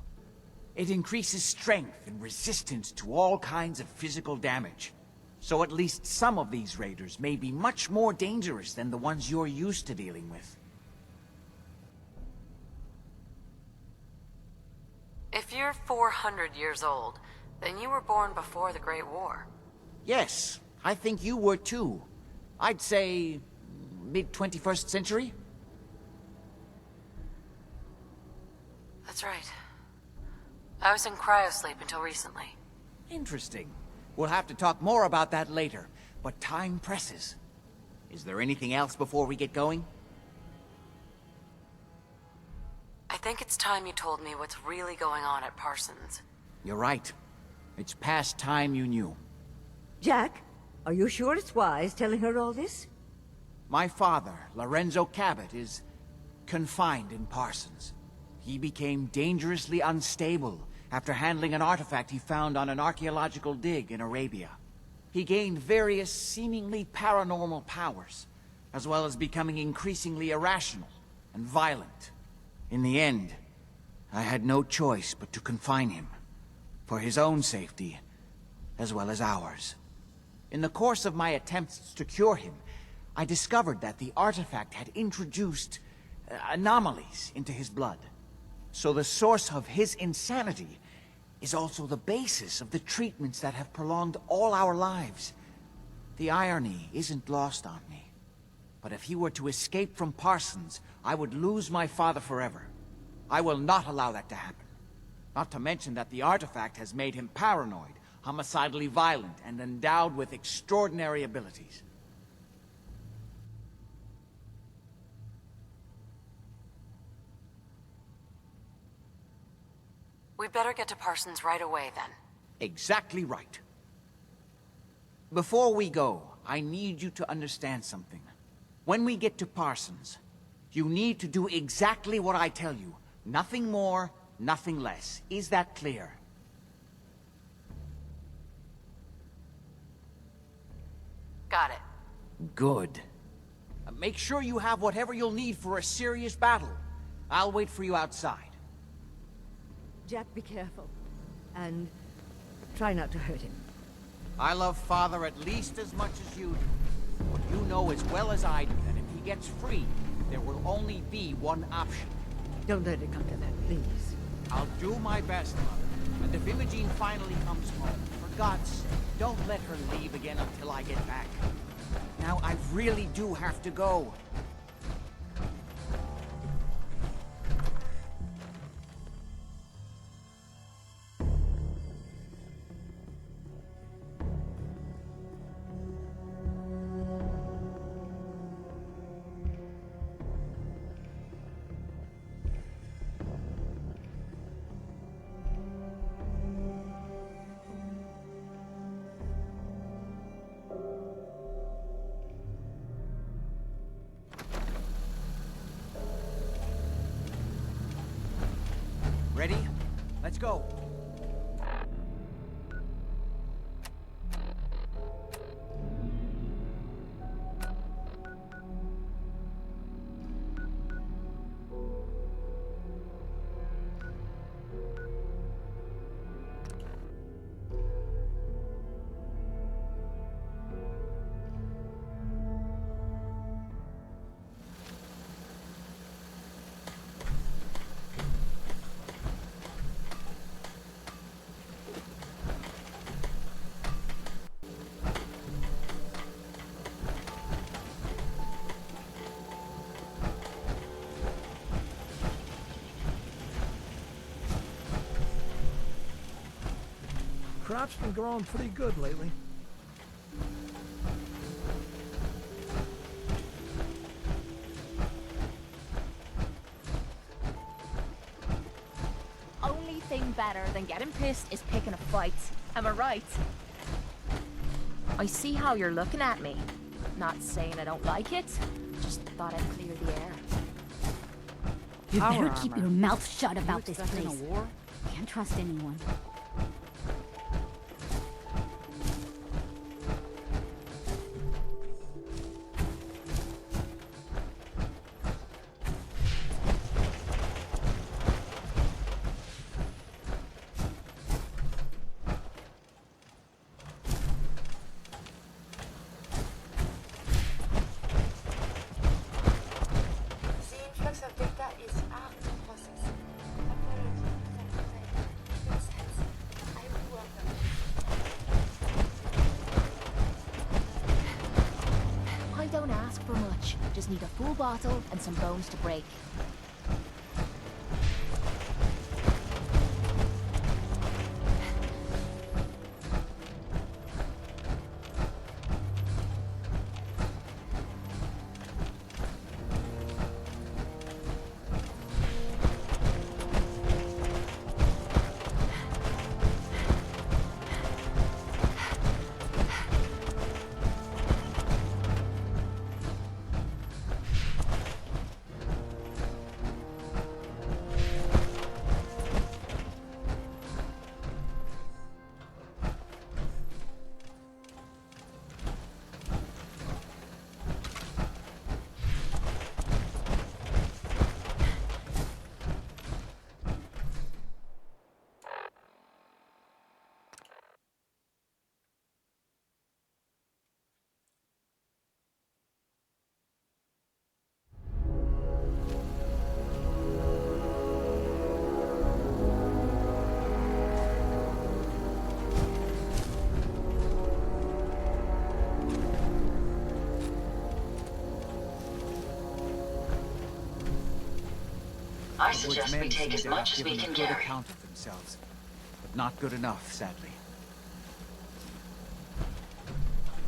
It increases strength and resistance to all kinds of physical damage. So at least some of these raiders may be much more dangerous than the ones you're used to dealing with. If you're 400 years old, then you were born before the Great War. Yes, I think you were too. I'd say mid-21st century? That's right. I was in cryosleep until recently. Interesting. We'll have to talk more about that later, but time presses. Is there anything else before we get going? I think it's time you told me what's really going on at Parsons. You're right. It's past time you knew. Jack, are you sure it's wise telling her all this? My father, Lorenzo Cabot, is confined in Parsons. He became dangerously unstable after handling an artifact he found on an archaeological dig in Arabia. He gained various seemingly paranormal powers, as well as becoming increasingly irrational and violent. In the end, I had no choice but to confine him, for his own safety, as well as ours. In the course of my attempts to cure him, I discovered that the artifact had introduced anomalies into his blood. So the source of his insanity is also the basis of the treatments that have prolonged all our lives. The irony isn't lost on me. But if he were to escape from Parsons, I would lose my father forever. I will not allow that to happen. Not to mention that the artifact has made him paranoid, homicidally violent, and endowed with extraordinary abilities. We'd better get to Parsons right away, then. Exactly right. Before we go, I need you to understand something. When we get to Parsons, you need to do exactly what I tell you. Nothing more, nothing less. Is that clear? Got it. Good. Make sure you have whatever you'll need for a serious battle. I'll wait for you outside. Jack, be careful. And try not to hurt him. I love Father at least as much as you do. But you know as well as I do that if he gets free, there will only be one option. Don't let it come to that, please. I'll do my best, Mother. And if Imogene finally comes home, for God's sake, don't let her leave again until I get back. Now, I really do have to go. Let's go. Crop's been growing pretty good lately. Only thing better than getting pissed is picking a fight. Am I right? I see how you're looking at me. Not saying I don't like it, just thought I'd clear the air. You Power better keep armor. your mouth shut You about this expecting place. a war? Can't trust anyone. The influx of data is hard to process. I don't ask for much. Just need a full bottle and some bones to break. I suggest we men take as seem to much have as we given can a good carry. account of themselves, but not good enough, sadly.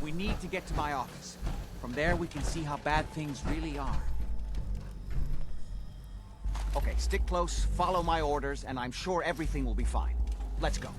We need to get to my office. From there, we can see how bad things really are. Okay, stick close, follow my orders, and I'm sure everything will be fine. Let's go.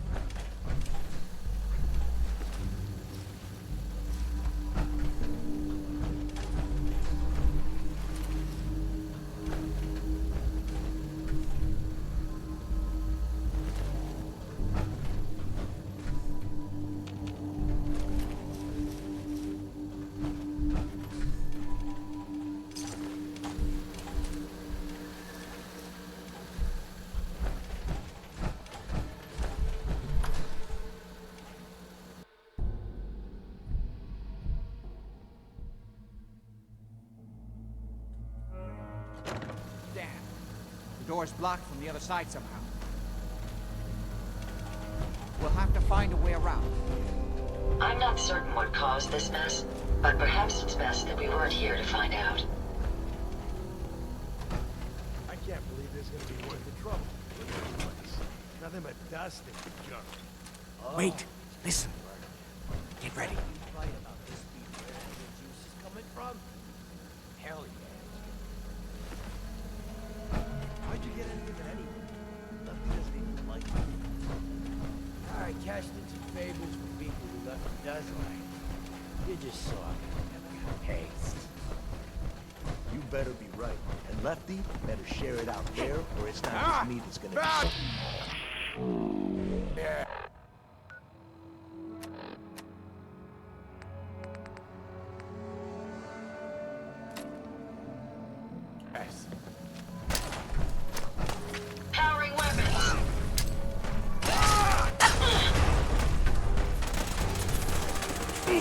Damn. The door's blocked from the other side somehow. We'll have to find a way around. I'm not certain what caused this mess, but perhaps it's best that we weren't here to find out. I can't believe this is gonna be worth the trouble. Look at this place. Nothing but dust and junk. Wait, listen. Get ready. Right about this beef where the juice is coming from? Hell yeah. How'd you get any of it anyway? Lefty doesn't even like it. I cashed in some favors for people who Lefty does like. You just saw it. Taste. You better be right. And Lefty better share it out there, or it's not just me that's gonna be... Time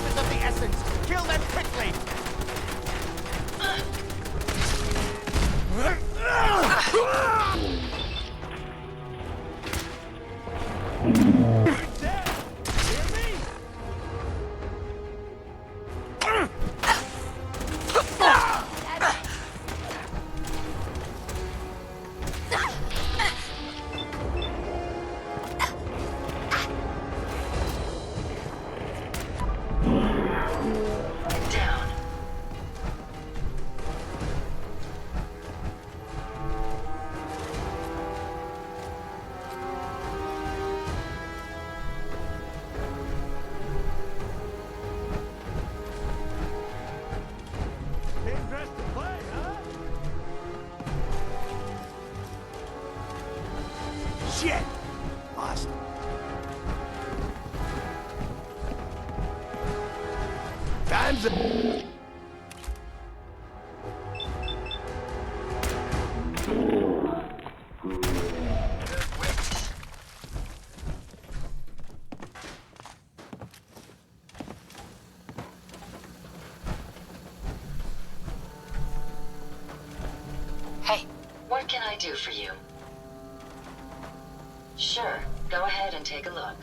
is of the essence. Kill them quickly. Down. Came dressed to play, huh? Shit! Lost. Time's up. Hey, what can I do for you? Sure, go ahead and take a look.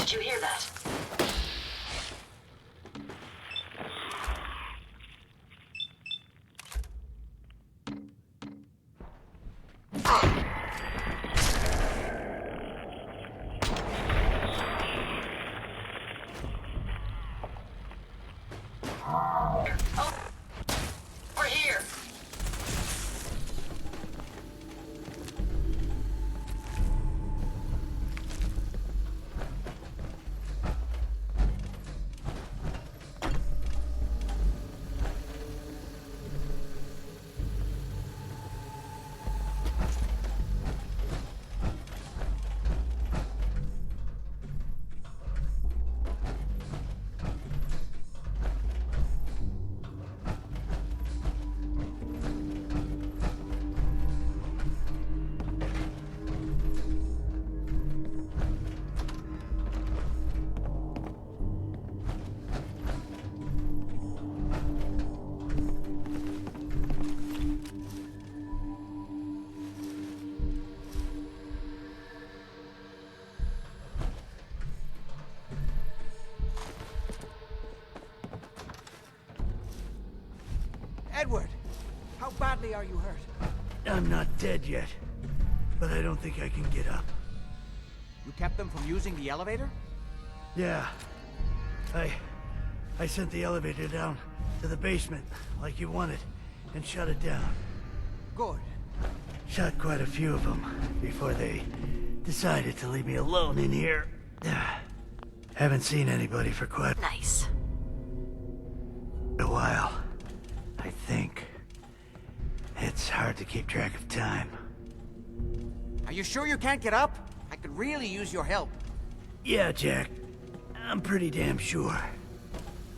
Did you hear that? We're here. Edward, how badly are you hurt? I'm not dead yet, but I don't think I can get up. You kept them from using the elevator? Yeah. I sent the elevator down to the basement, like you wanted, and shut it down. Good. Shot quite a few of them before they decided to leave me alone in here. Haven't seen anybody for quite Nice. a while, I think. It's hard to keep track of time. Are you sure you can't get up? I could really use your help. Yeah, Jack. I'm pretty damn sure.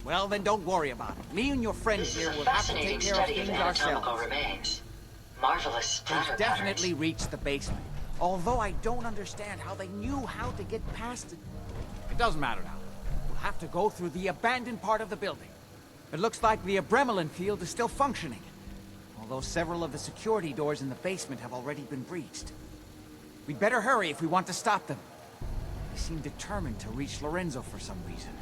Well, then don't worry about it. Me and your friends here will have to take care of things ourselves. Remains. Marvelous They've splatter definitely reached the basement. Although I don't understand how they knew how to get past it. It doesn't matter now. We'll have to go through the abandoned part of the building. It looks like the Abremelin field is still functioning. Although several of the security doors in the basement have already been breached. We'd better hurry if we want to stop them. They seem determined to reach Lorenzo for some reason.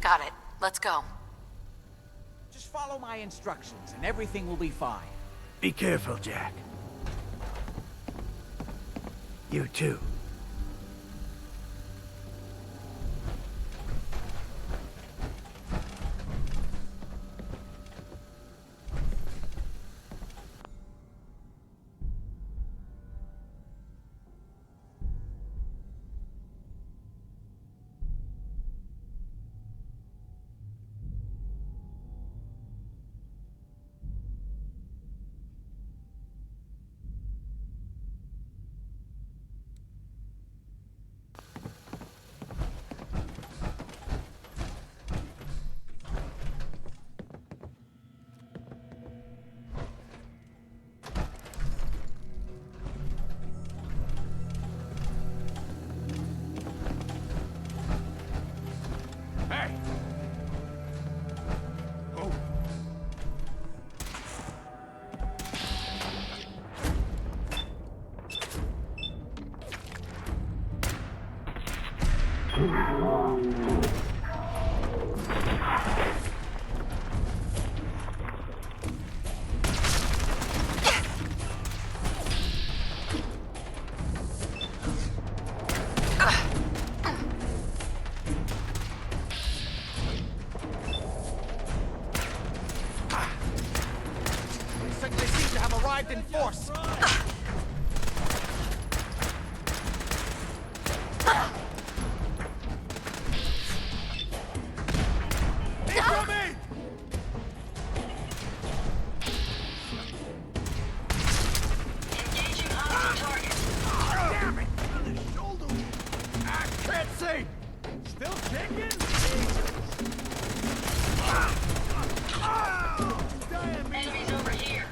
Got it. Let's go. Just follow my instructions and everything will be fine. Be careful, Jack. You too. They seem to have arrived in force. Incoming! Engaging hostile target. Damn it! The shoulder. I can't see. Still kicking? Enemies over here.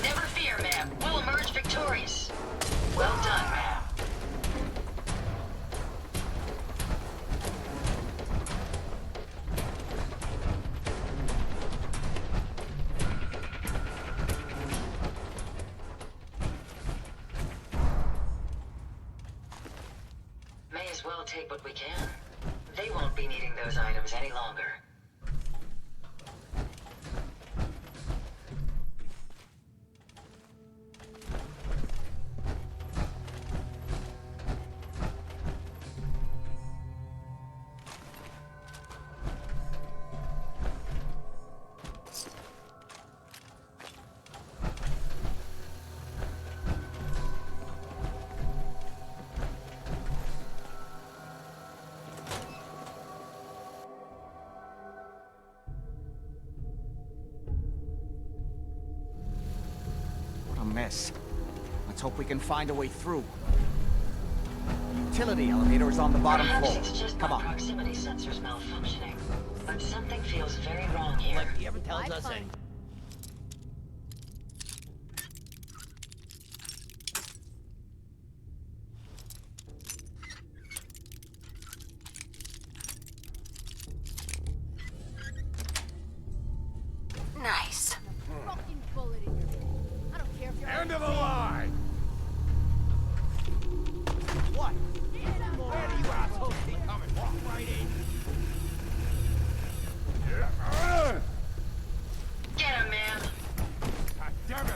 Never fear, ma'am. We'll emerge victorious. Well done, ma'am. May as well take what we can. They won't be needing those items any longer. What a mess. Let's hope we can find a way through. The utility elevator is on the bottom Perhaps floor. it's just Come my on. proximity sensors malfunctioning. But something feels very wrong here. Like he ever tells us any. Nice. Fucking bullet in your head. I don't care if you're End of the line! What? Where do you assholes keep coming? Walk right in. Get him, man. God damn it,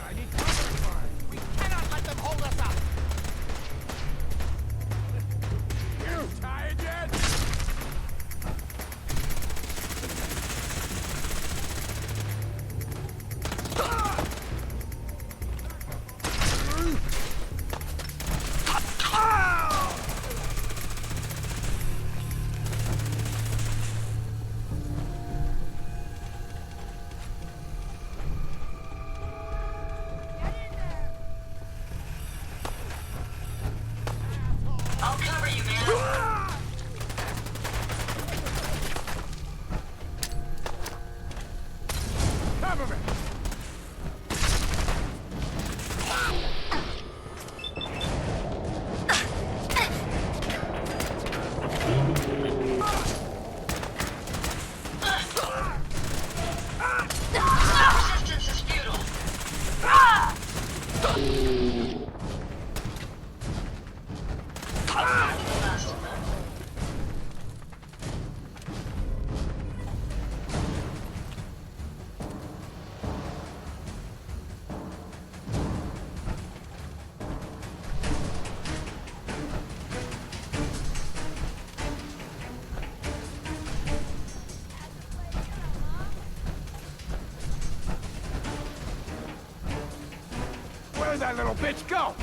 Where'd that little bitch go?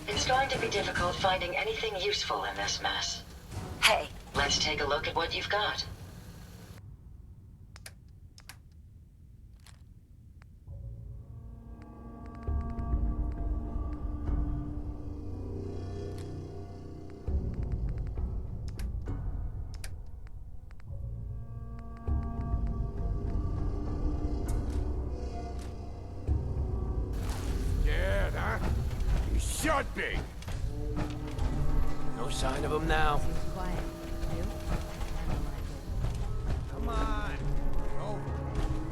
It's going to be difficult finding anything useful in this mess. Hey, let's take a look at what you've got. Scared, huh? You should be. No sign of him now. Quiet. You? Come on. It's over.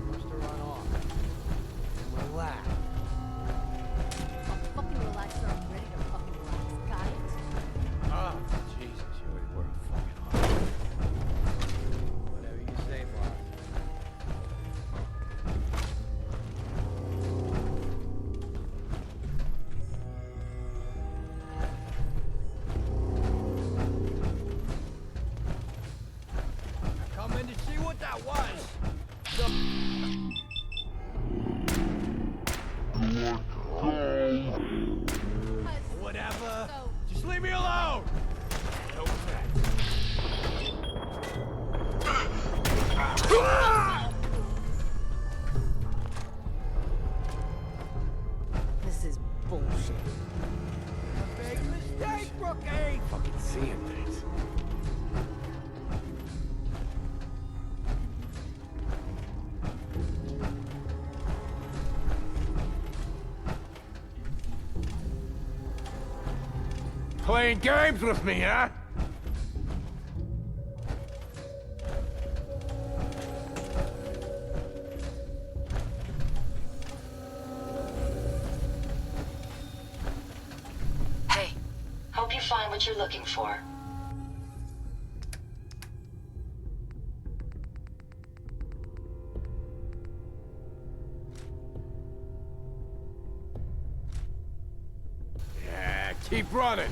Wants to run off. Relax. I'll fucking relax or I'm ready to fucking relax. Got it? Oh, Jesus, you really were a fucking heart. Whatever you say, boss. Come in to see what that was. Whatever. Just leave me alone. This is bullshit. Big mistake, rookie. Fucking seeing things. Playing games with me, huh? Hey, hope you find what you're looking for. Yeah, keep running.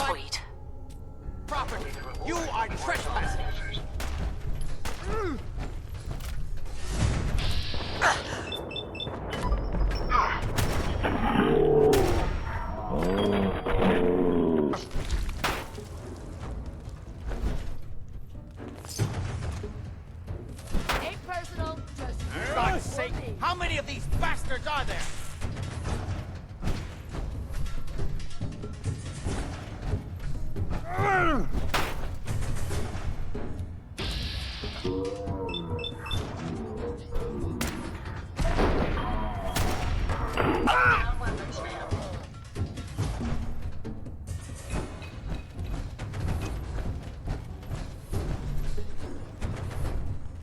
Sweet. Property. You are trespassing. Ain't personal, just For God's sake, how many of these bastards are there?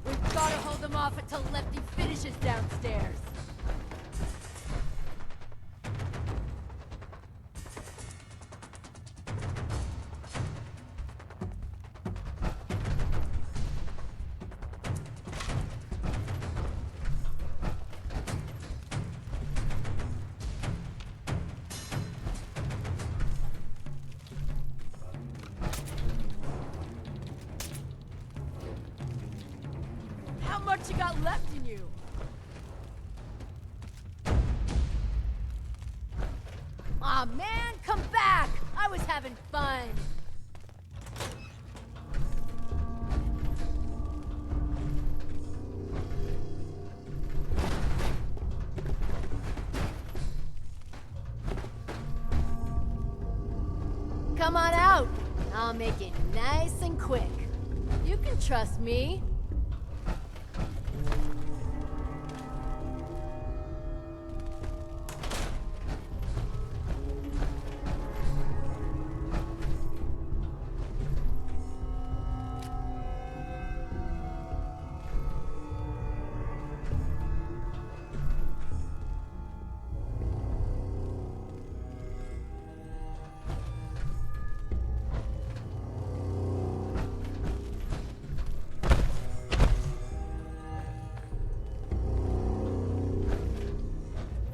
We've gotta hold them off until Lefty finishes downstairs. what you got left in you. Aw, man, come back! I was having fun. Come on out. I'll make it nice and quick. You can trust me.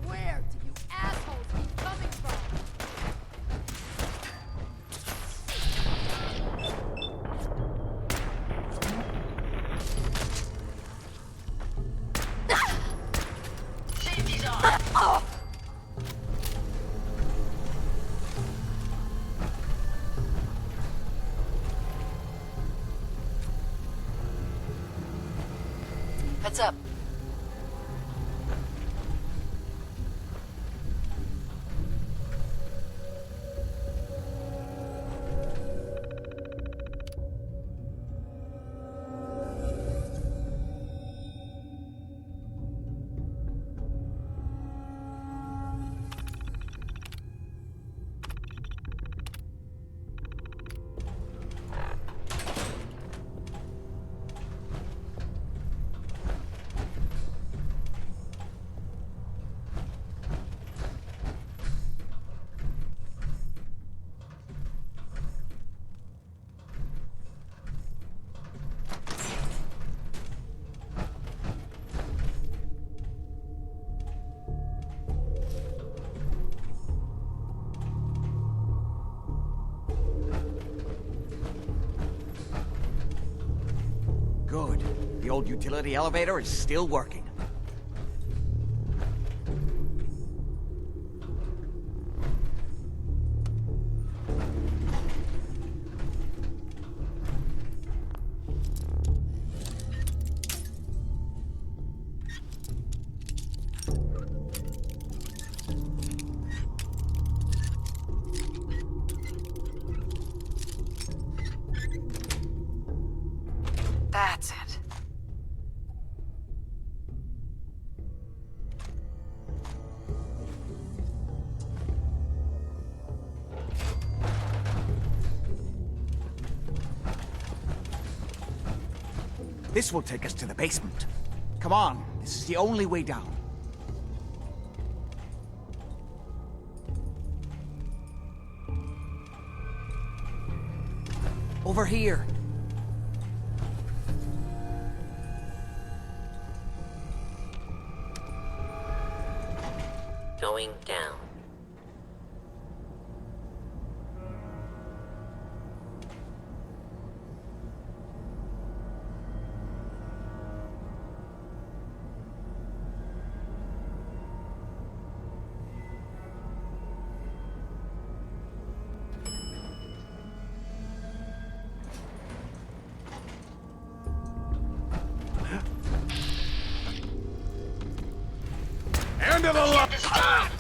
Where do you assholes keep coming from? Safety's on. Heads up. Good. The old utility elevator is still working. That's it. This will take us to the basement. Come on, this is the only way down. Over here. Going down. End of the line!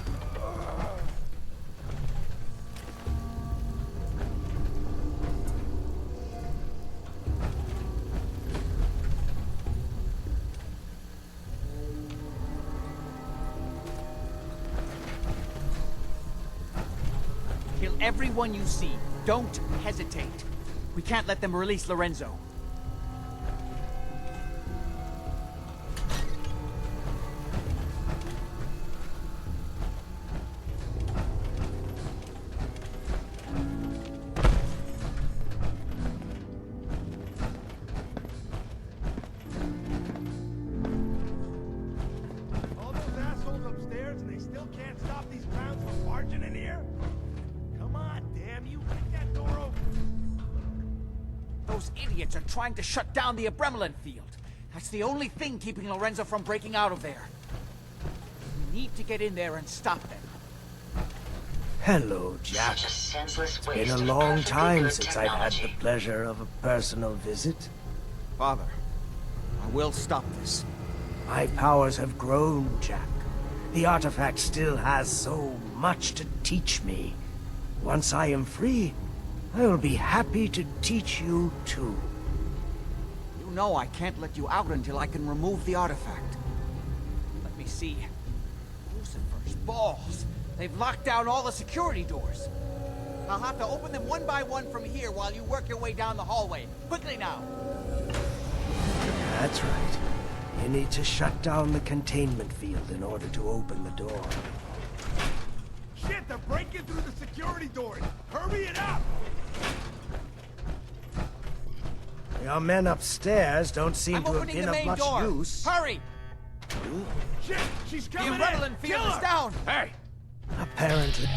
Kill everyone you see. Don't hesitate. We can't let them release Lorenzo. All those assholes upstairs and they still can't stop these clowns from barging in here? Come on, damn you, get that door open. Those idiots are trying to shut down the Abremlin field. That's the only thing keeping Lorenzo from breaking out of there. We need to get in there and stop them. Hello, Jack. Such a senseless It's waste been a of long perfectly time good since I've had the technology. pleasure of a personal visit. Father, I will stop this. My powers have grown, Jack. The artifact still has so much to teach me. Once I am free, I will be happy to teach you too. You know I can't let you out until I can remove the artifact. Let me see. Lucifer's balls. They've locked down all the security doors. I'll have to open them one by one from here while you work your way down the hallway. Quickly now. That's right. You need to shut down the containment field in order to open the door. Shit, they're breaking through the security doors! Hurry it up! Your men upstairs don't seem I'm to have opening been the of main much door. use. Hurry! Shit, she's The coming adrenaline in! field Kill is her! down! Hey! Apparently.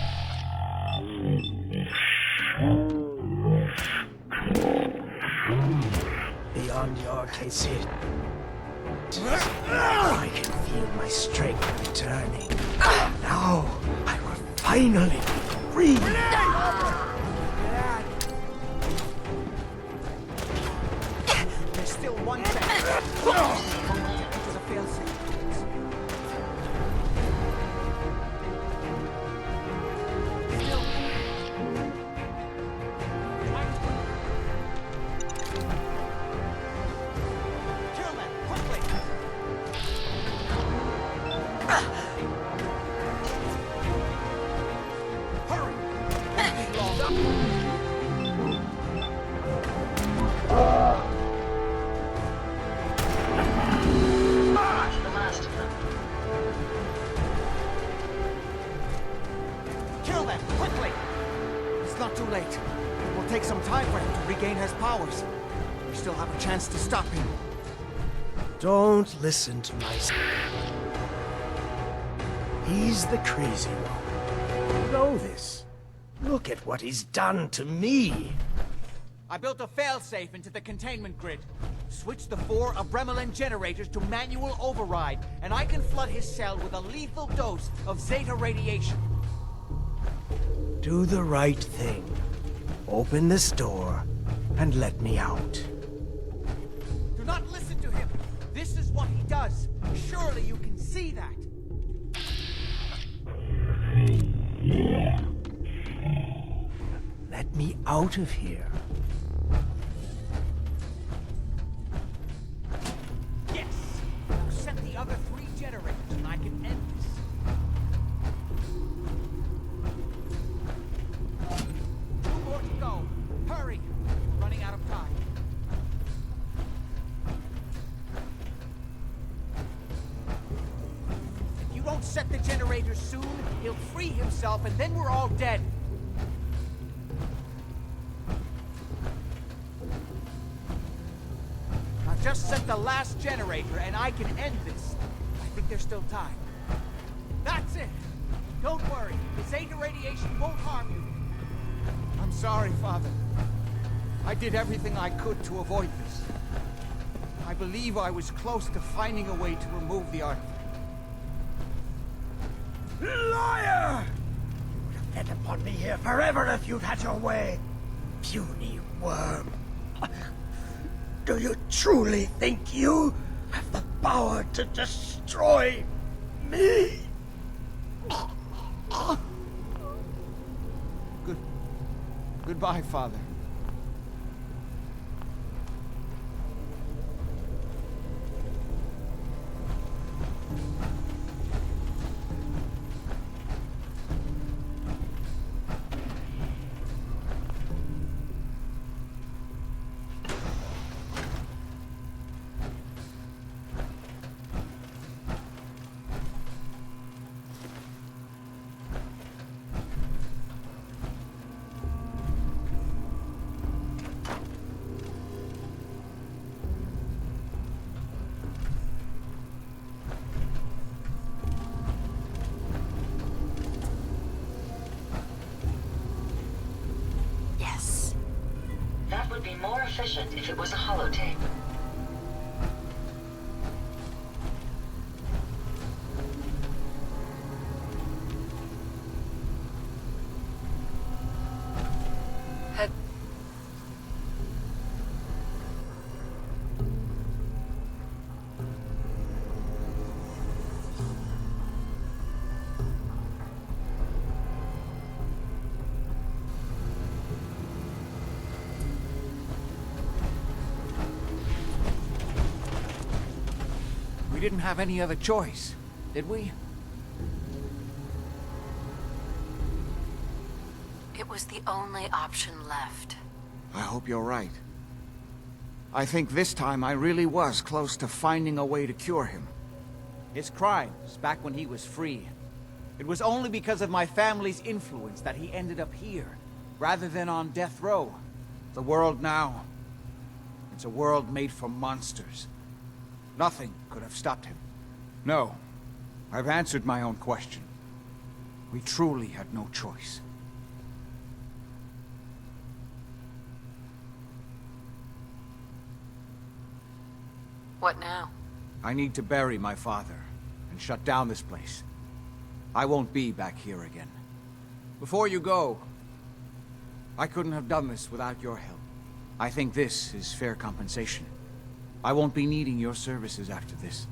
Beyond your capability. I can feel my strength returning. Now, I will finally breathe. There's still one chance. It was a failsafe. Kill them, quickly! Hurry! The last of them. Kill them, quickly! It's not too late. It will take some time for him to regain his powers. We still have a chance to stop him. Don't listen to my He's the crazy one. You know this. Look at what he's done to me. I built a failsafe into the containment grid. Switch the 4 Abremelin generators to manual override, and I can flood his cell with a lethal dose of Zeta radiation. Do the right thing. Open this door and let me out. Do not listen to him! This is what he does! Surely you can see that! Let me out of here. Yes! Now set the other 3 generators and I can end this. 2 more to go. Hurry! We're running out of time. If you don't set the generators soon, he'll free himself and then we're all dead. Now just set the last generator and I can end this. I think there's still time. That's it! Don't worry, the Zeta radiation won't harm you. I'm sorry, Father. I did everything I could to avoid this. I believe I was close to finding a way to remove the artifact. Liar! You would have fed upon me here forever if you'd had your way. Puny worm. Do you truly think you have the power to destroy me? Goodbye, Father. Yes. That would be more efficient if it was a holotape. didn't have any other choice, did we? It was the only option left. I hope you're right. I think this time I really was close to finding a way to cure him. His crimes, back when he was free, it was only because of my family's influence that he ended up here, rather than on death row. The world now, it's a world made for monsters. Nothing could have stopped him. No, I've answered my own question. We truly had no choice. What now? I need to bury my father and shut down this place. I won't be back here again. Before you go, I couldn't have done this without your help. I think this is fair compensation. I won't be needing your services after this.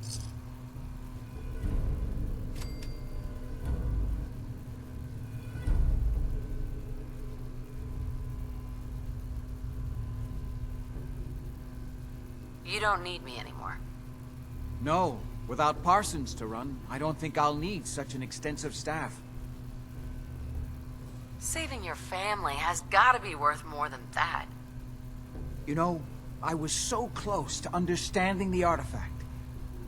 You don't need me anymore. No, without Parsons to run, I don't think I'll need such an extensive staff. Saving your family has gotta be worth more than that. You know, I was so close to understanding the artifact.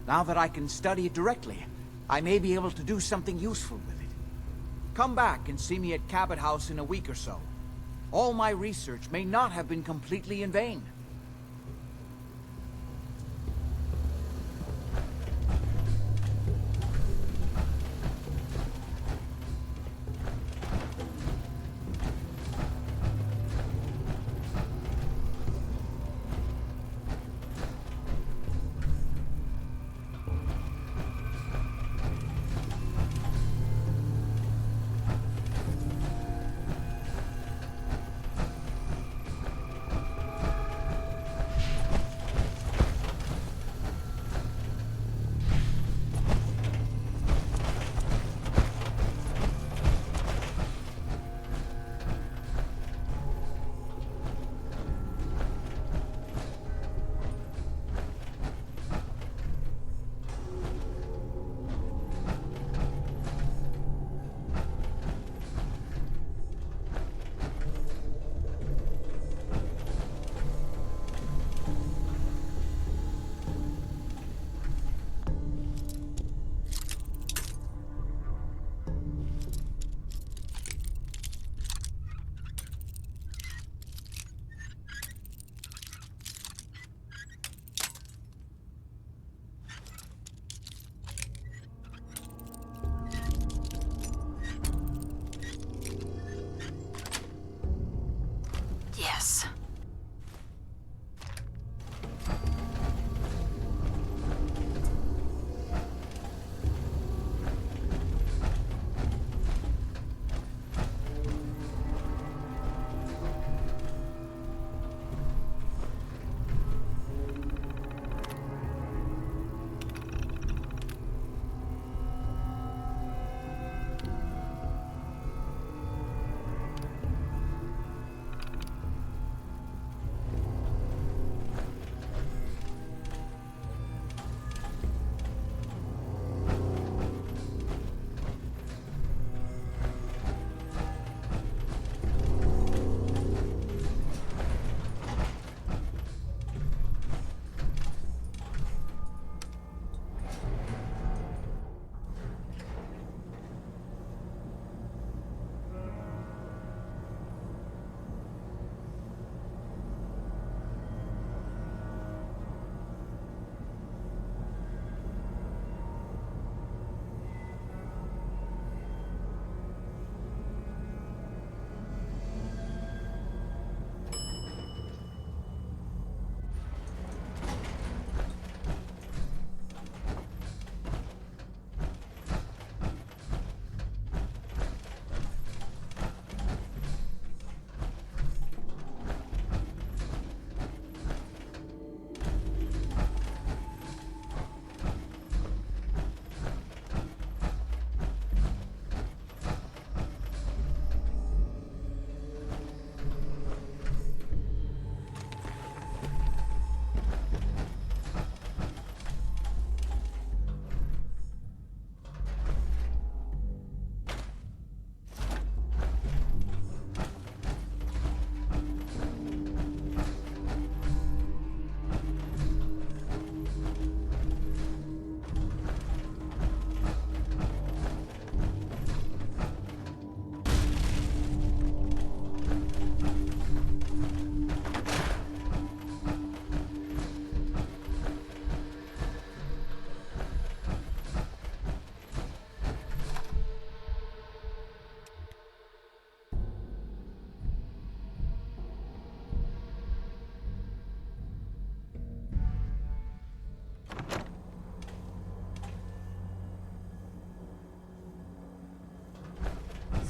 Now that I can study it directly, I may be able to do something useful with it. Come back and see me at Cabot House in a week or so. All my research may not have been completely in vain.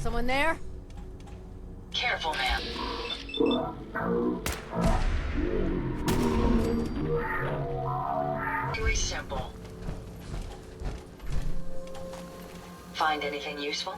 Someone there? Careful, ma'am. Very simple. Find anything useful?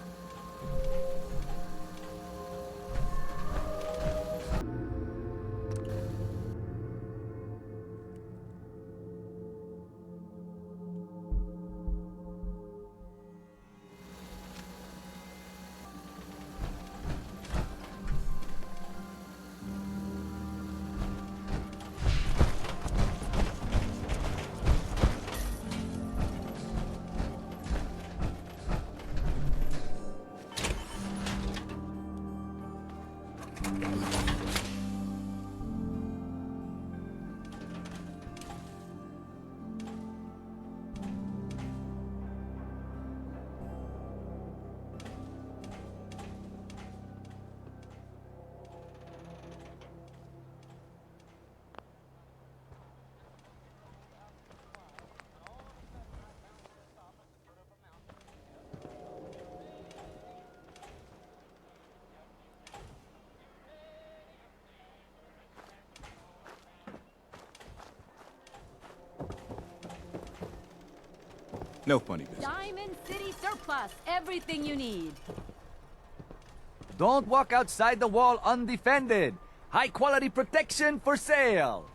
No funny business. Diamond City Surplus. Everything you need. Don't walk outside the wall undefended. High quality protection for sale.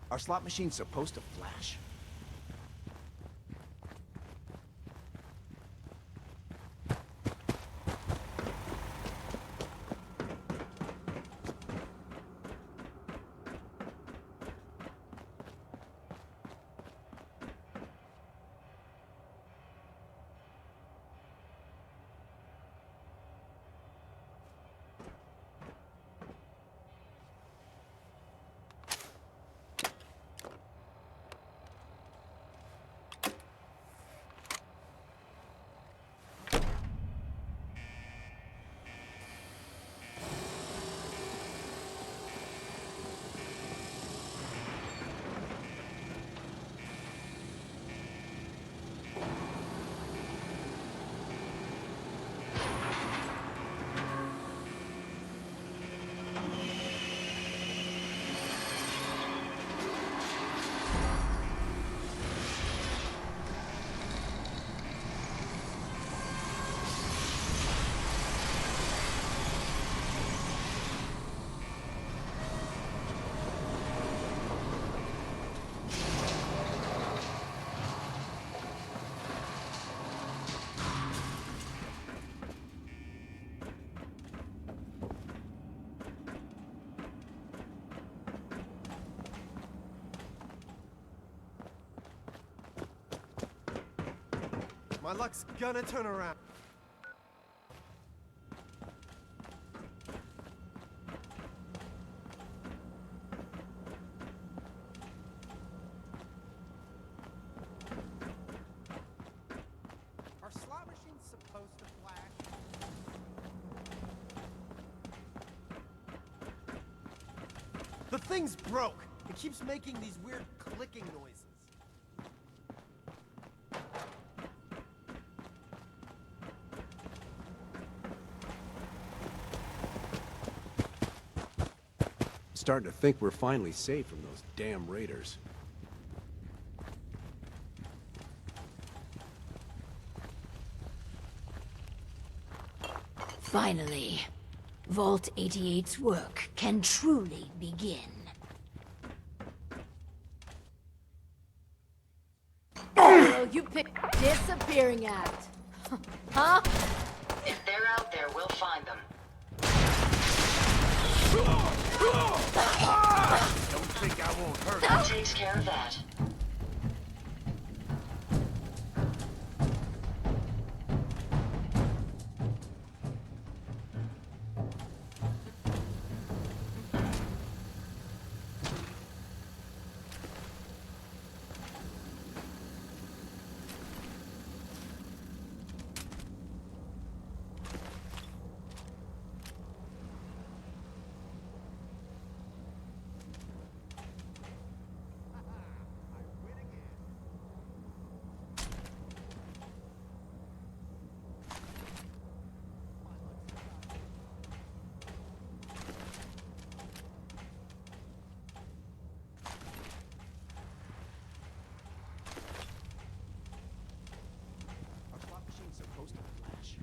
Are slot machines supposed to flash? My luck's gonna turn around. Are slot machines supposed to flash? The thing's broke. It keeps making these weird clicking noises. Starting to think we're finally safe from those damn raiders. Finally, Vault 88's work can truly begin. Oh, you picked disappearing act. Huh? If they're out there, we'll find them. Don't think I won't hurt That takes care of that. Supposed to flash.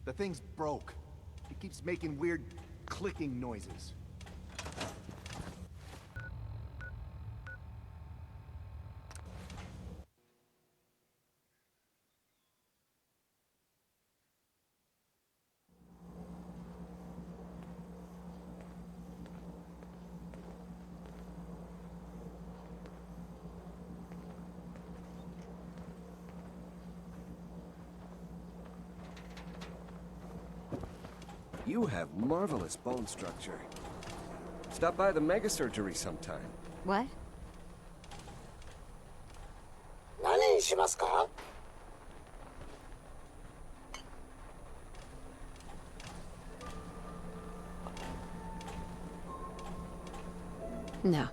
The thing's broke. It keeps making weird clicking noises. You have marvelous bone structure. Stop by the mega surgery sometime. What? No.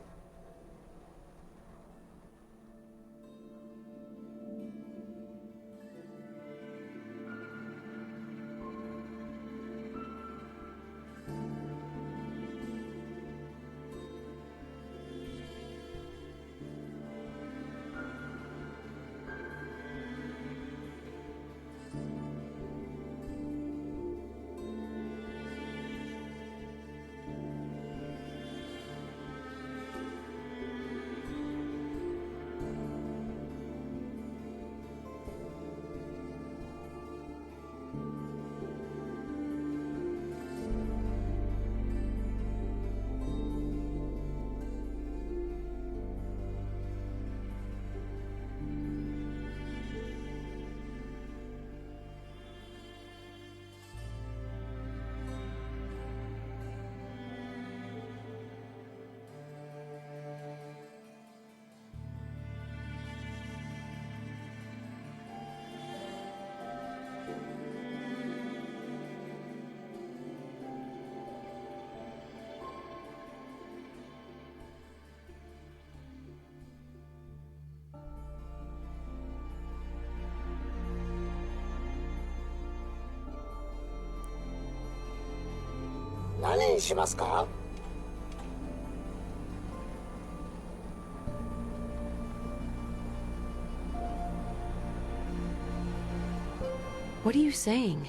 What are you saying?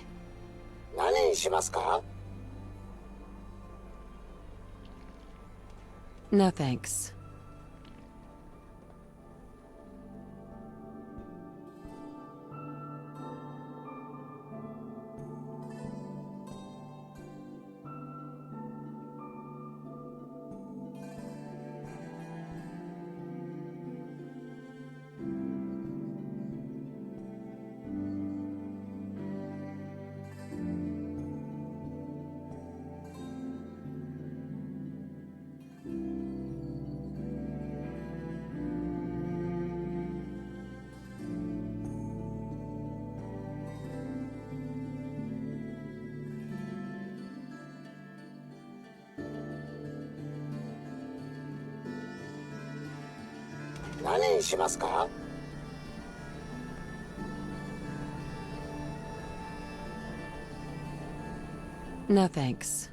何にしますか? No thanks. No thanks.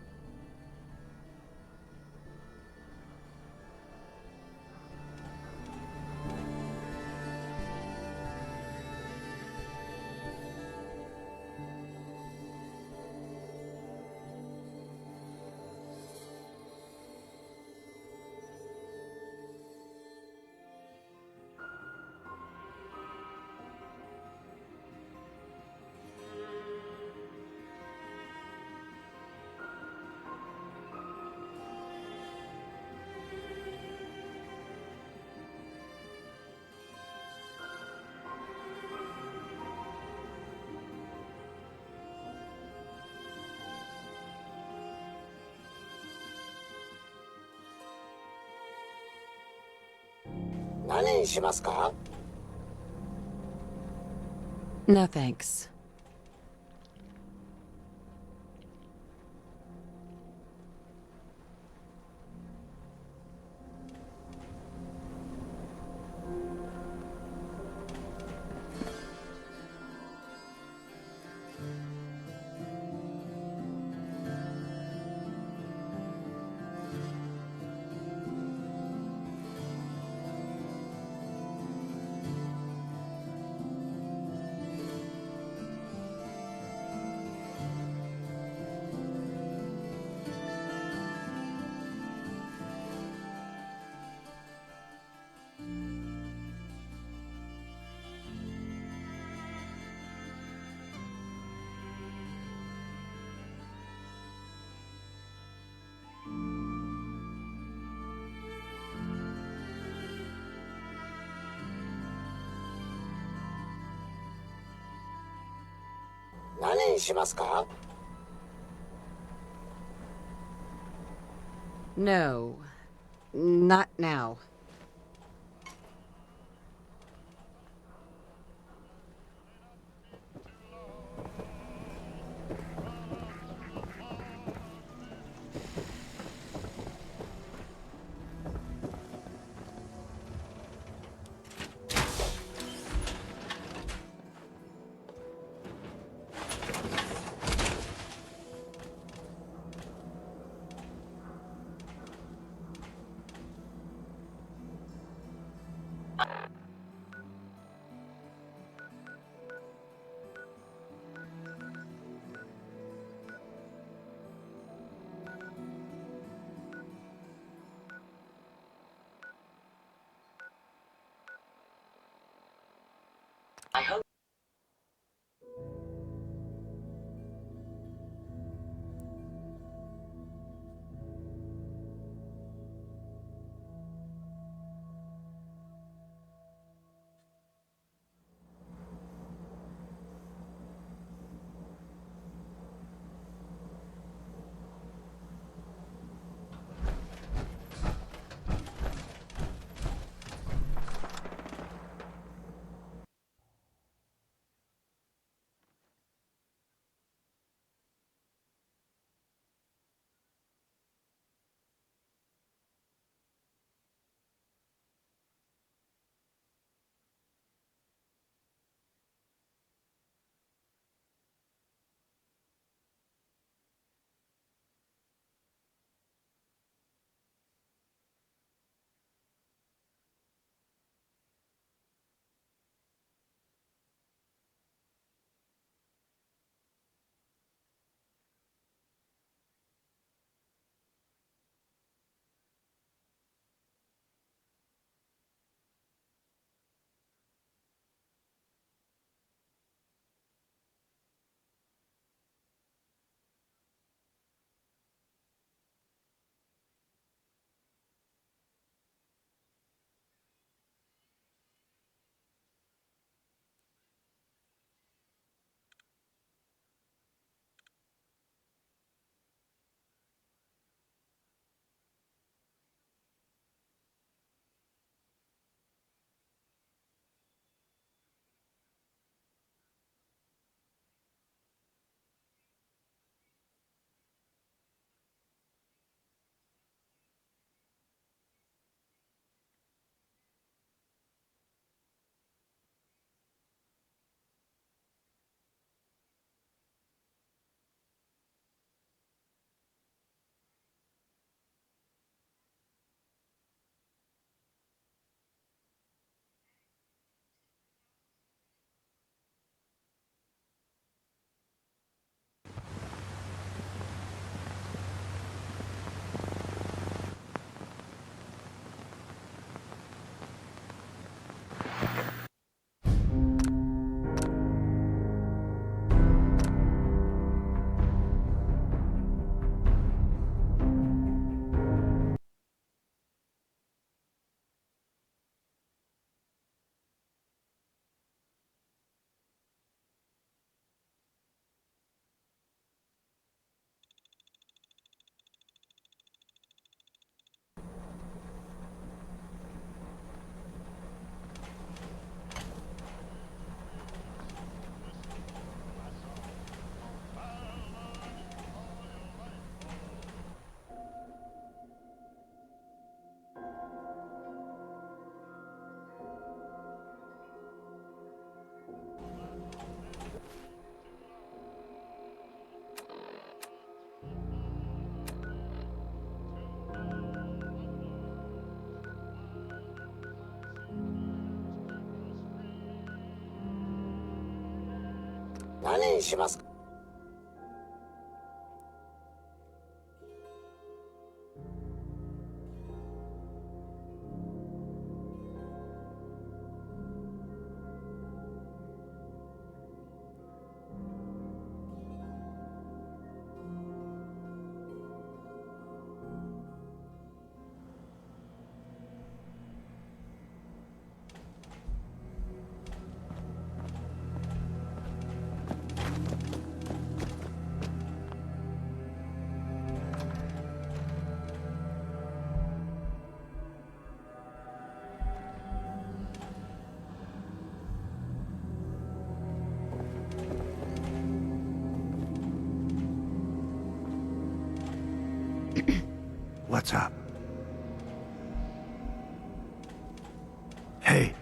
No thanks. No, not now. 何にしますか？ What's up? Hey.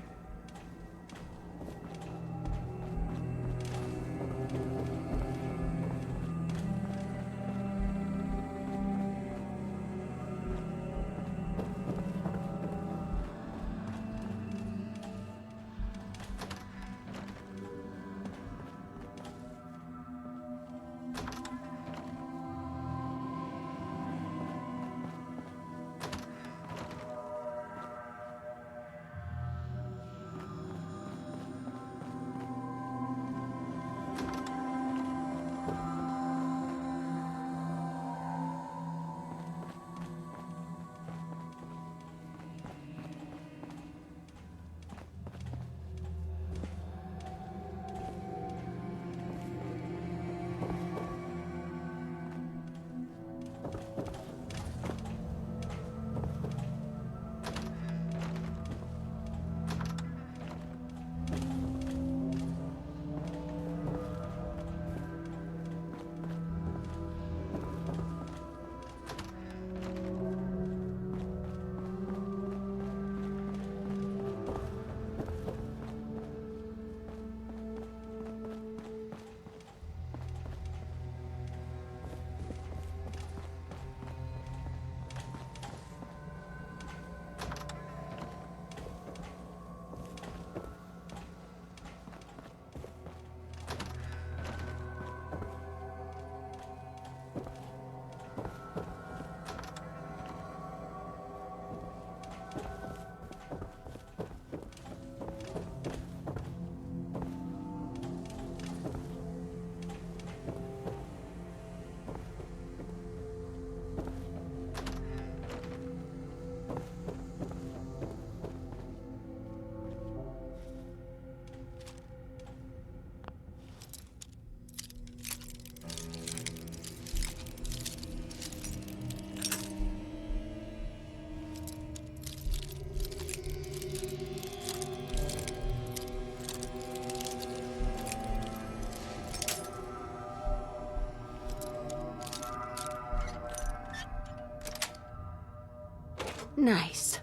Nice.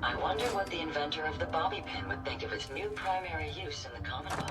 I wonder what the inventor of the bobby pin would think of its new primary use in the Commonwealth.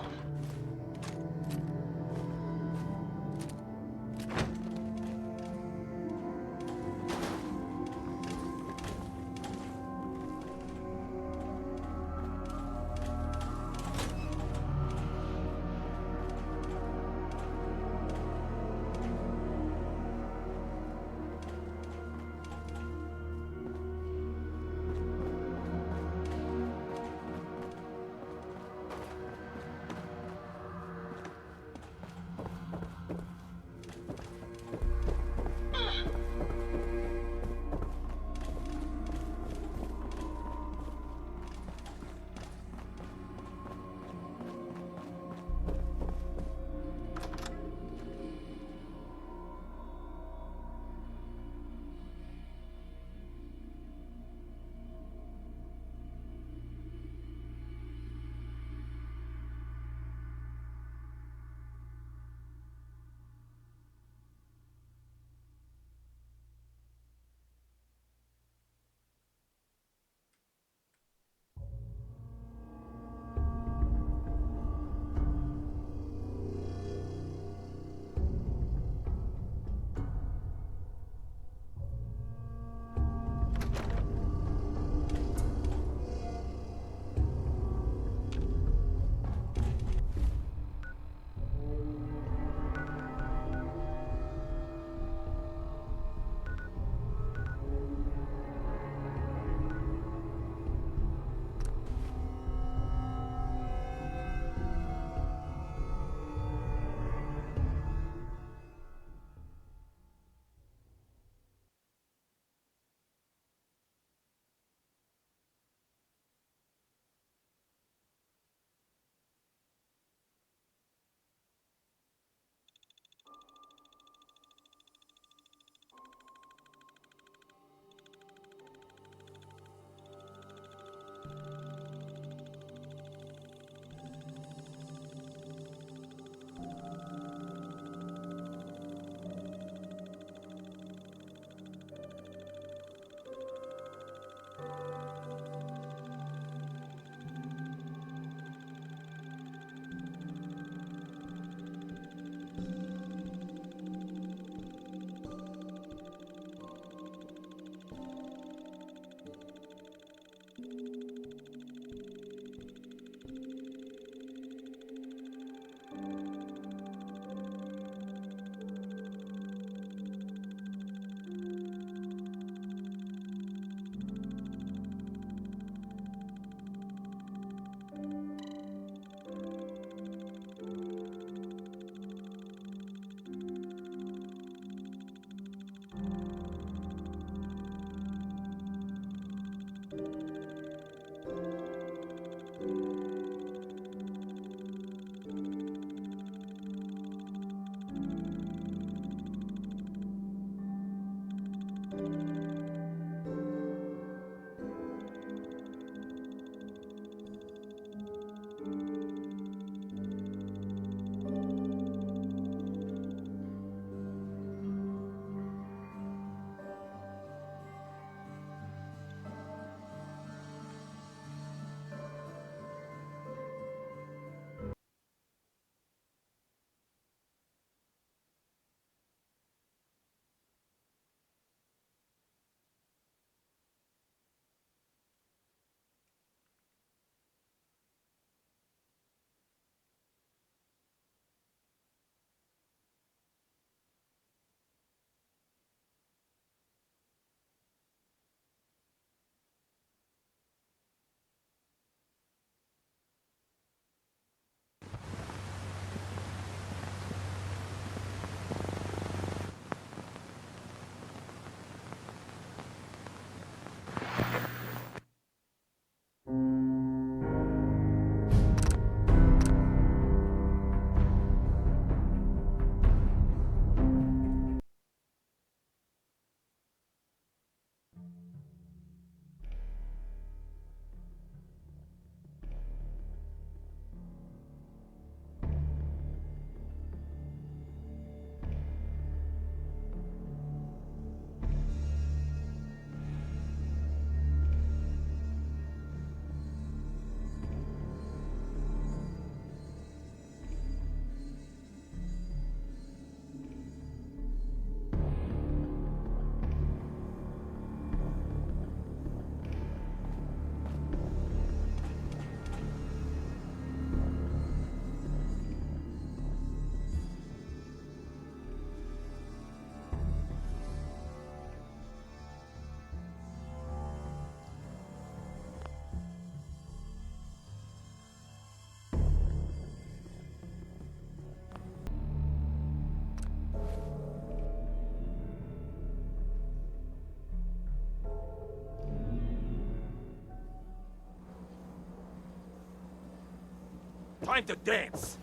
Time to dance!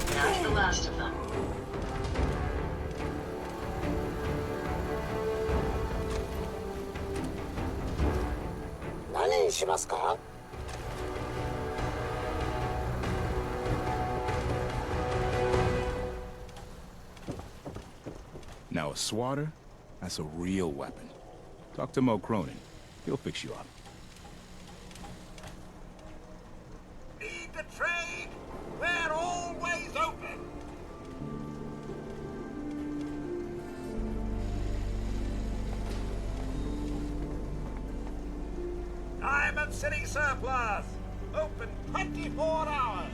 That's the last of them. Now a swatter? That's a real weapon. Talk to Mo Cronin. He'll fix you up. Need to trade? We're always open! Diamond City Surplus! Open 24 hours!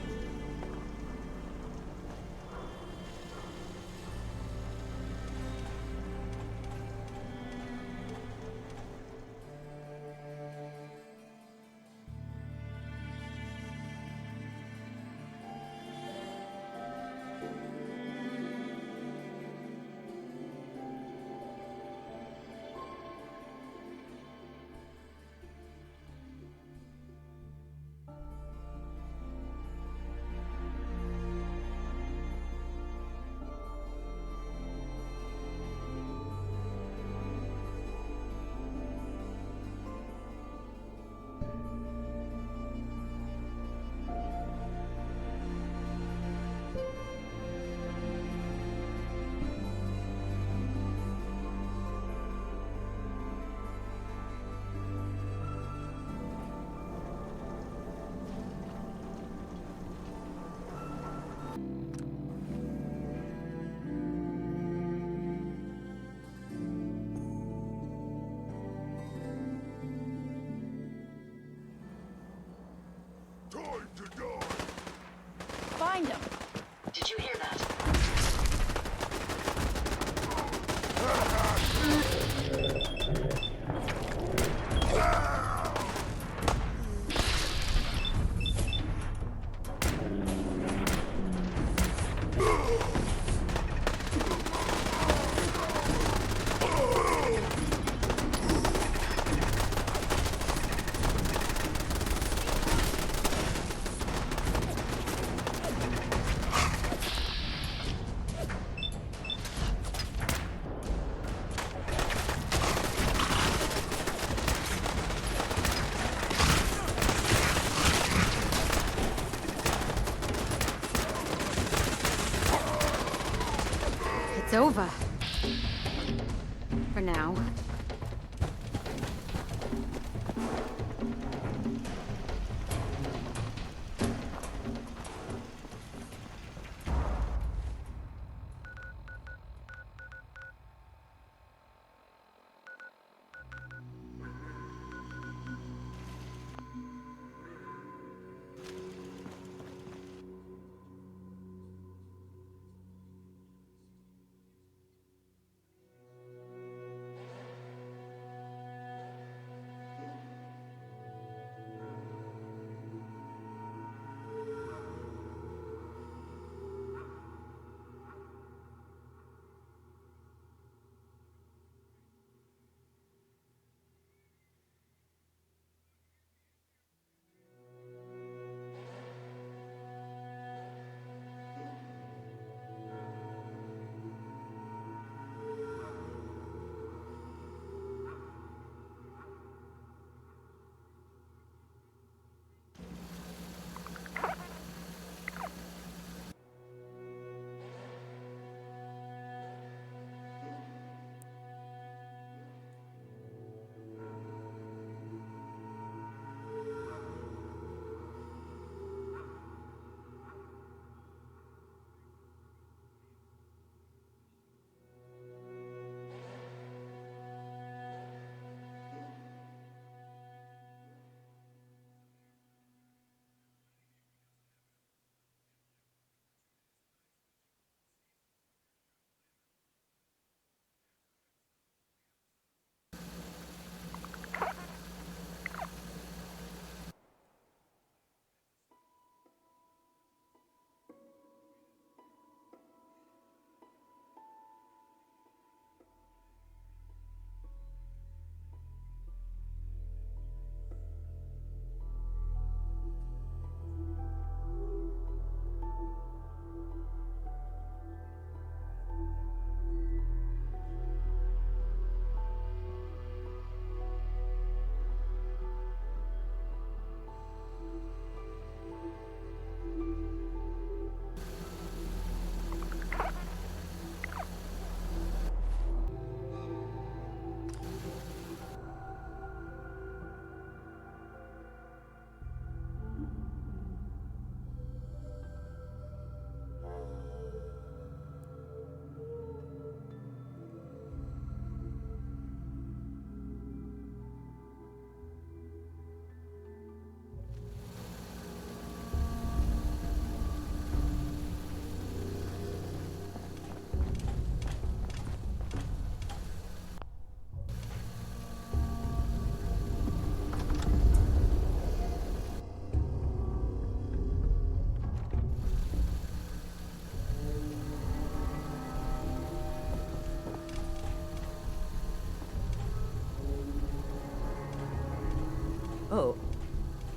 Find him. Did you hear that? It's over. For now.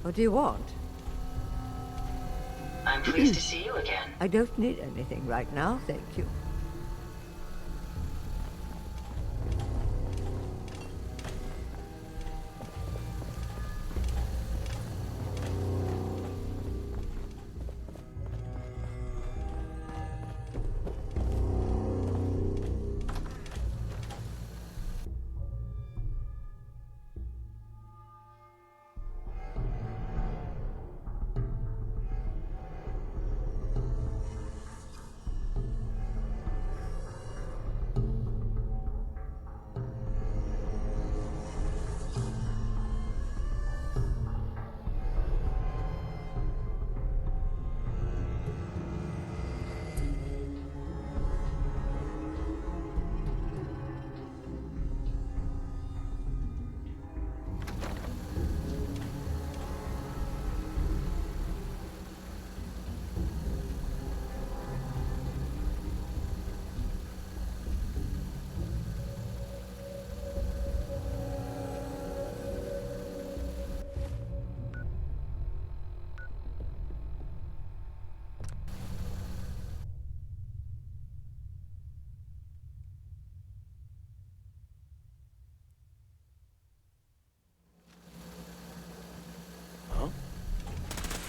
What do you want? I'm pleased to see you again. I don't need anything right now, thank you.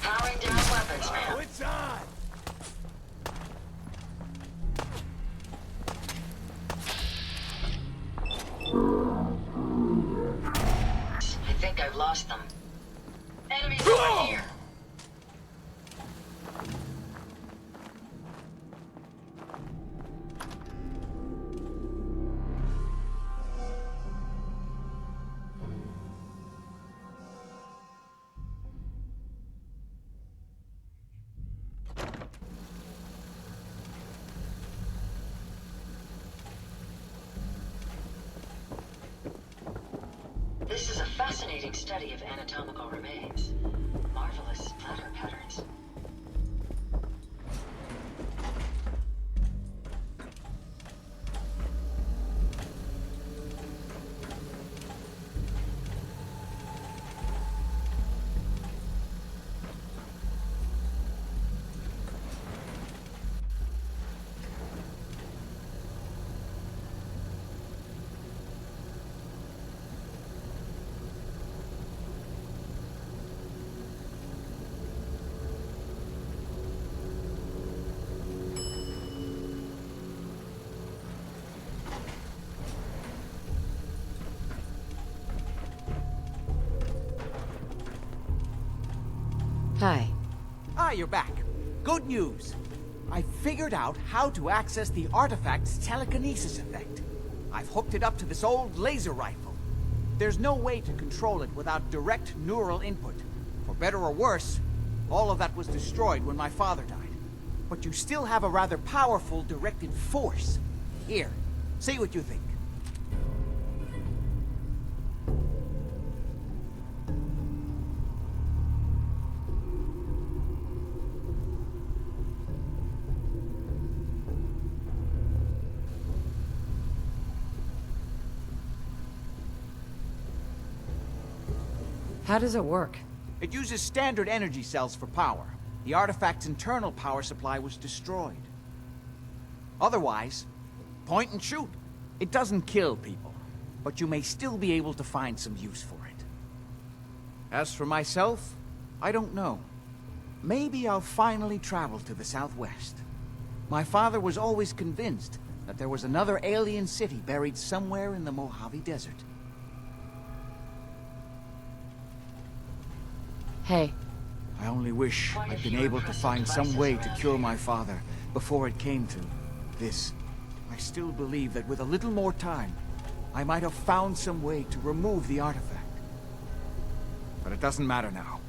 Powering down weapons, ma'am. It's on! I think I've lost them. Enemies over here. This is a fascinating study of anatomical remains. Marvelous splatter patterns. Hi. Ah, you're back. Good news. I figured out how to access the artifact's telekinesis effect. I've hooked it up to this old laser rifle. There's no way to control it without direct neural input. For better or worse, all of that was destroyed when my father died. But you still have a rather powerful directed force. Here, see what you think. How does it work? It uses standard energy cells for power. The artifact's internal power supply was destroyed. Otherwise, point and shoot. It doesn't kill people, but you may still be able to find some use for it. As for myself, I don't know. Maybe I'll finally travel to the Southwest. My father was always convinced that there was another alien city buried somewhere in the Mojave Desert. Hey. I only wish I'd been able to find some way to cure my father before it came to this. I still believe that with a little more time, I might have found some way to remove the artifact. But it doesn't matter now.